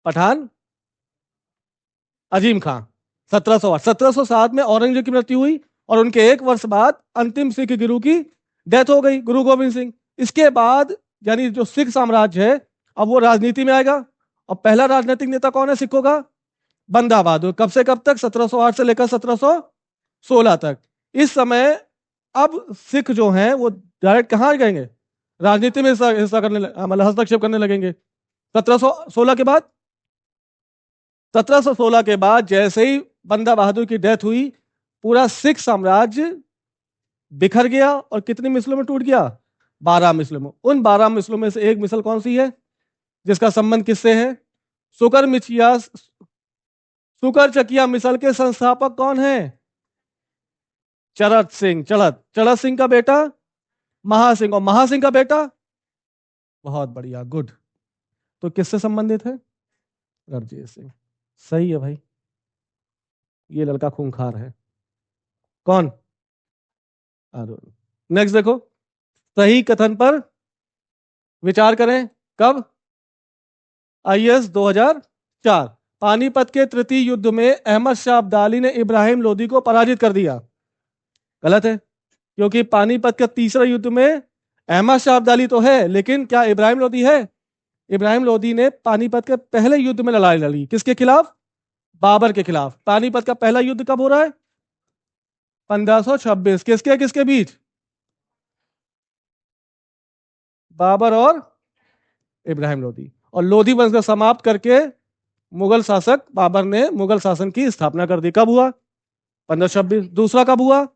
पठान अजीम खां। 1707 में औरंगजेब की मृत्यु हुई, और उनके एक वर्ष बाद अंतिम सिख गुरु की डेथ हो गई, गुरु गोविंद सिंह। इसके बाद यानी जो सिख साम्राज्य है अब वो राजनीति में आएगा और पहला राजनीतिक नेता कौन है सिखों का? बंदा बहादुर। कब से कब तक? 1708 से लेकर 1716 तक। इस समय अब सिख जो हैं वो डायरेक्ट कहाँ जाएंगे? राजनीति में हिस्सा करने मतलब हस्तक्षेप करने लगेंगे। 1716 के बाद 1716 के बाद जैसे ही बंदा बहादुर की डेथ हुई, पूरा सिख साम्राज्य बिखर गया और कितनी मिसलों में टूट गया? 12 मिसलों में। उन 12 मिसलों में से एक मिसल कौन सी है जिसका संबंध किससे है? सुकर चकिया मिसल के संस्थापक कौन है? चरत सिंह। चरत सिंह का बेटा महासिंह, और महासिंह का बेटा, बहुत बढ़िया, गुड। तो किससे संबंधित है? रणजीत सिंह। सही है भाई, ये लड़का खूंखार है। कौन? अरुण। नेक्स्ट देखो, सही कथन पर विचार करें। कब? आईएएस 2004। पानीपत के तृतीय युद्ध में अहमद शाह अब्दाली ने इब्राहिम लोदी को पराजित कर दिया। गलत है, क्योंकि पानीपत के तीसरे युद्ध में अहमद शाह अब्दाली तो है, लेकिन क्या इब्राहिम लोदी है? इब्राहिम लोदी ने पानीपत के पहले युद्ध में लड़ाई लड़ी। किसके खिलाफ? बाबर के खिलाफ। पानीपत का पहला युद्ध कब हो रहा है? 1526। किसके किसके बीच? बाबर और इब्राहिम लोदी। और लोधी वंश को समाप्त करके मुगल शासक बाबर ने मुगल शासन की स्थापना कर दी। कब हुआ? 1526। दूसरा कब हुआ?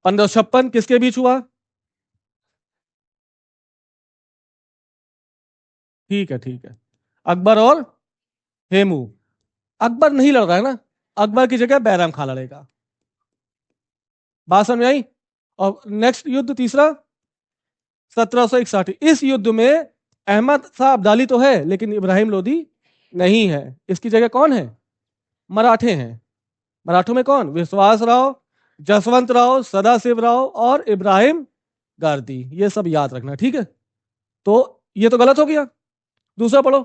1556। किसके बीच हुआ? ठीक है ठीक है, अकबर और हेमू। अकबर नहीं लड़ रहा है ना, अकबर की जगह बैराम खान लड़ेगा। बात समझ आई? और नेक्स्ट युद्ध तीसरा 1761। इस युद्ध में अहमद शाह अब्दाली तो है, लेकिन इब्राहिम लोदी नहीं है। इसकी जगह कौन है? मराठे हैं। मराठों में कौन? विश्वास राव, जसवंत राव, सदाशिव राव और इब्राहिम गारदी। ये सब याद रखना, ठीक है? तो ये तो गलत हो गया। दूसरा पढ़ो।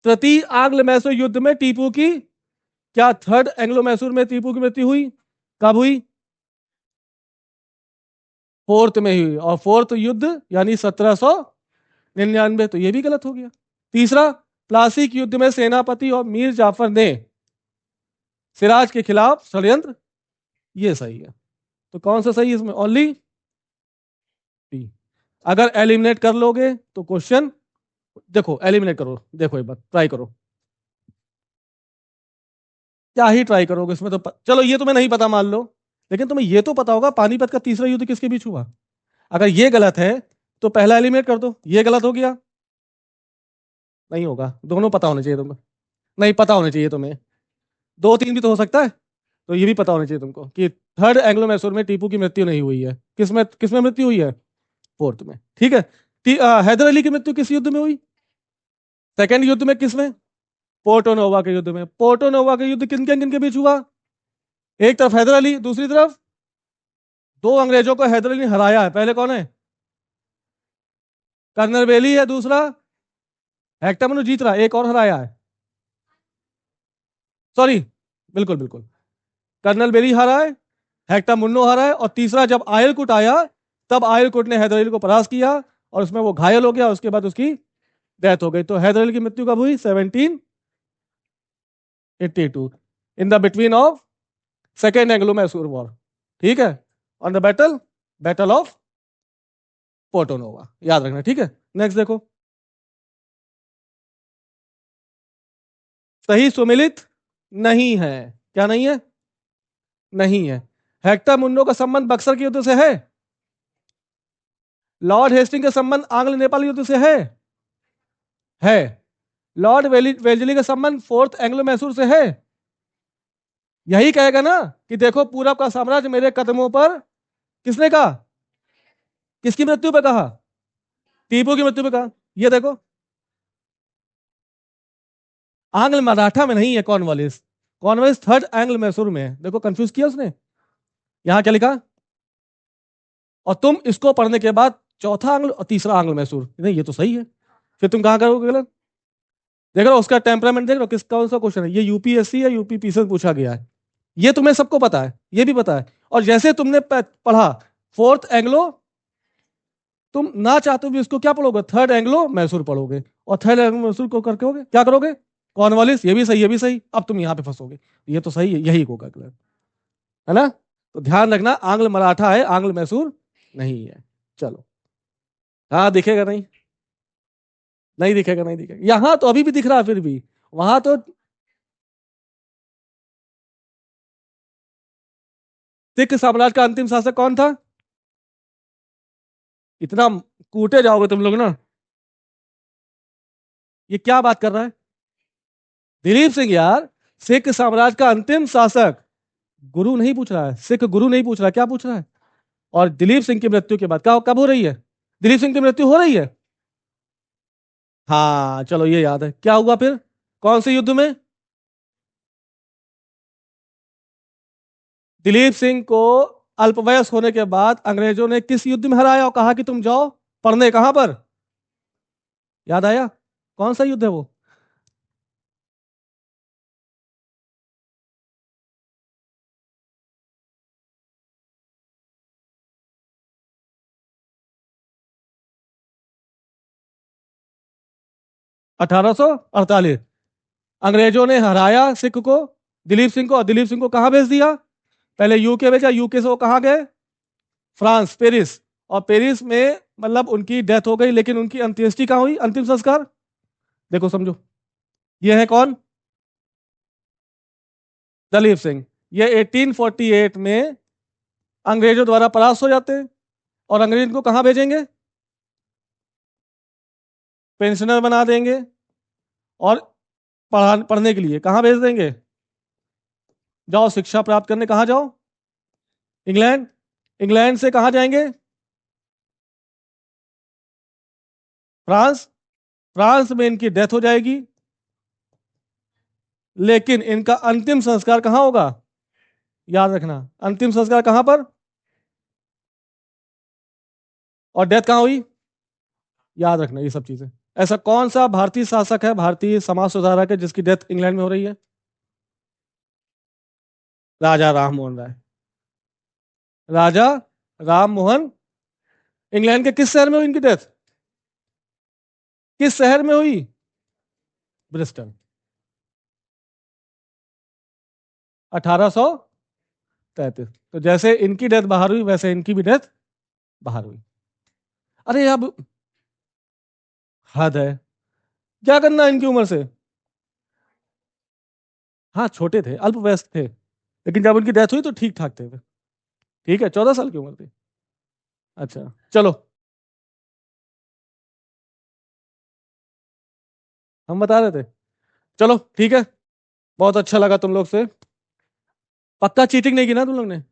तृतीय आंग्ल मैसूर युद्ध में टीपू की, क्या थर्ड एंग्लो मैसूर में टीपू की मृत्यु हुई? कब हुई? फोर्थ में हुई। और फोर्थ युद्ध यानी 1799। तो ये भी गलत हो गया। तीसरा, प्लासी के युद्ध में सेनापति और मीर जाफर ने सिराज के खिलाफ षड्यंत्र। ये सही है। तो कौन सा सही है इसमें? Only B. अगर एलिमिनेट कर लोगे तो क्वेश्चन देखो, एलिमिनेट करो, देखो एक बार ट्राई करो। क्या ही ट्राई करोगे इसमें? तो चलो ये तुम्हें नहीं पता मान लो, लेकिन तुम्हें ये तो पता होगा पानीपत का तीसरा युद्ध किसके बीच हुआ। अगर ये गलत है तो पहला एलिमिनेट कर दो। ये गलत हो गया, नहीं होगा। दोनों पता होने चाहिए तुम्हें। नहीं, पता होने चाहिए तुम्हें। दो तीन भी तो हो सकता है। तो ये भी पता होना चाहिए तुमको कि थर्ड एंग्लो मैसूर में टीपू की मृत्यु नहीं हुई है। किसमें किसमें मृत्यु हुई है? फोर्थ में। ठीक है। हैदर अली की मृत्यु किस युद्ध में हुई? सेकेंड युद्ध में। किसमें? पोर्टो नोवा के युद्ध में। पोर्टो नोवा के युद्ध किन के बीच हुआ? एक तरफ हैदर अली, दूसरी तरफ दो अंग्रेजों को हैदर अली ने हराया है। पहले कौन है? कर्नल बेली है, दूसरा हेक्टर मनु जीत रहा, एक और हराया है। सॉरी, बिल्कुल बिल्कुल, कर्नल बेली हारा है, हेक्टर मुन्नो हारा है, और तीसरा जब आयरकुट आया तब आयरकुट ने हैदर अली को परास्त किया और उसमें वो घायल हो गया। उसके बाद उसकी डेथ हो गई। तो हैदर अली की मृत्यु कब हुई? 1782 in the between of second Anglo Mysore war. ठीक है, on the battle of Porto Novo, याद रखना। ठीक है, नेक्स्ट देखो। सही सुमिलित नहीं है। क्या नहीं है? नहीं है। हेक्टर मुन्नो का संबंध बक्सर के युद्ध से है। लॉर्ड हेस्टिंग का संबंध आंग्ल नेपाल युद्ध से है। लॉर्ड वेल्जली का संबंध फोर्थ एंग्लो मैसूर से है। यही कहेगा ना कि देखो पूरब का साम्राज्य मेरे कदमों पर। किसने कहा? किसकी मृत्यु पे कहा? टीपू की मृत्यु पे कहा। ये देखो, आंग्ल मराठा में नहीं है कॉर्नवालिस। कॉर्नवालिस थर्ड एंग्ल मैसूर में है। देखो कंफ्यूज किया उसने। यहां क्या लिखा? और तुम इसको पढ़ने के बाद चौथा आंग्ल और तीसरा आंग्ल मैसूर, नहीं ये तो सही है। फिर तुम कहां करोगे गलत? देख रहे हो उसका टेम्परामेंट, देख रहे हो किस कौन सा क्वेश्चन है ये? यूपीएससी या यूपीपी से पूछा गया है। ये तुम्हें सबको पता है, ये भी पता है। और जैसे तुमने पढ़ा फोर्थ एंग्लो तुम ना चाहते भी इसको क्या पढ़ोगे, थर्ड एंग्लो मैसूर पढ़ोगे, और थर्ड एंग्लो मैसूर को करके होगे क्या करोगे, कॉर्नवालिस, ये भी सही, ये भी सही, अब तुम यहाँ पे फंसोगे, ये तो सही है, यही होगा अगला, है ना। तो ध्यान रखना, आंग्ल मराठा है, आंग्ल मैसूर नहीं है। चलो, हाँ दिखेगा नहीं, नहीं दिखेगा, नहीं दिखेगा, यहां तो अभी भी दिख रहा है, फिर भी वहां तो सिख साम्राज्य का अंतिम शासक कौन था, इतना कूटे जाओगे तुम लोग ना, ये क्या बात कर रहा है, दिलीप सिंह यार, सिख साम्राज्य का अंतिम शासक, गुरु नहीं पूछ रहा है, सिख गुरु नहीं पूछ रहा, क्या पूछ रहा है, और दिलीप सिंह की मृत्यु के बाद क्या कब हो रही है, दिलीप सिंह की मृत्यु हो रही है, हाँ चलो ये याद है, क्या हुआ फिर, कौन से युद्ध में, दिलीप सिंह को अल्पवयस्क होने के बाद अंग्रेजों ने किस युद्ध में हराया और कहा कि तुम जाओ पढ़ने, कहां पर, याद आया, कौन सा युद्ध है वो, 1848, अंग्रेजों ने हराया सिख को, दिलीप सिंह को, और दिलीप सिंह को कहां भेज दिया, पहले यूके भेजा, यूके से वो कहां गए, फ्रांस, पेरिस, और पेरिस में मतलब उनकी डेथ हो गई, लेकिन उनकी अंत्येष्टि कहां हुई, अंतिम संस्कार, देखो समझो, ये है कौन, दलीप सिंह, ये 1848 में अंग्रेजों द्वारा परास्त हो जाते हैं, और अंग्रेज इनको कहां भेजेंगे, पेंशनर बना देंगे, और पढ़ने के लिए कहां भेज देंगे, जाओ शिक्षा प्राप्त करने, कहां जाओ, इंग्लैंड, इंग्लैंड से कहां जाएंगे, फ्रांस, फ्रांस में इनकी डेथ हो जाएगी, लेकिन इनका अंतिम संस्कार कहां होगा, याद रखना, अंतिम संस्कार कहां पर, और डेथ कहां हुई, याद रखना ये सब चीजें, ऐसा कौन सा भारतीय शासक है, भारतीय समाज सुधारक है जिसकी डेथ इंग्लैंड में हो रही है, राजा राम मोहन राय, राजा राम मोहन, इंग्लैंड के किस शहर में हुई इनकी डेथ, किस शहर में हुई, ब्रिस्टल, 1833, तो जैसे इनकी डेथ बाहर हुई वैसे इनकी भी डेथ बाहर हुई, अरे अब हद है, क्या करना इनकी उम्र से, हाँ छोटे थे, अल्पवयस्क थे, लेकिन जब उनकी डेथ हुई तो ठीक ठाक थे, ठीक है, 14 साल की उम्र थी, अच्छा चलो, हम बता रहे थे, चलो ठीक है, बहुत अच्छा लगा तुम लोग से, पक्का चीटिंग नहीं की ना तुम लोग ने,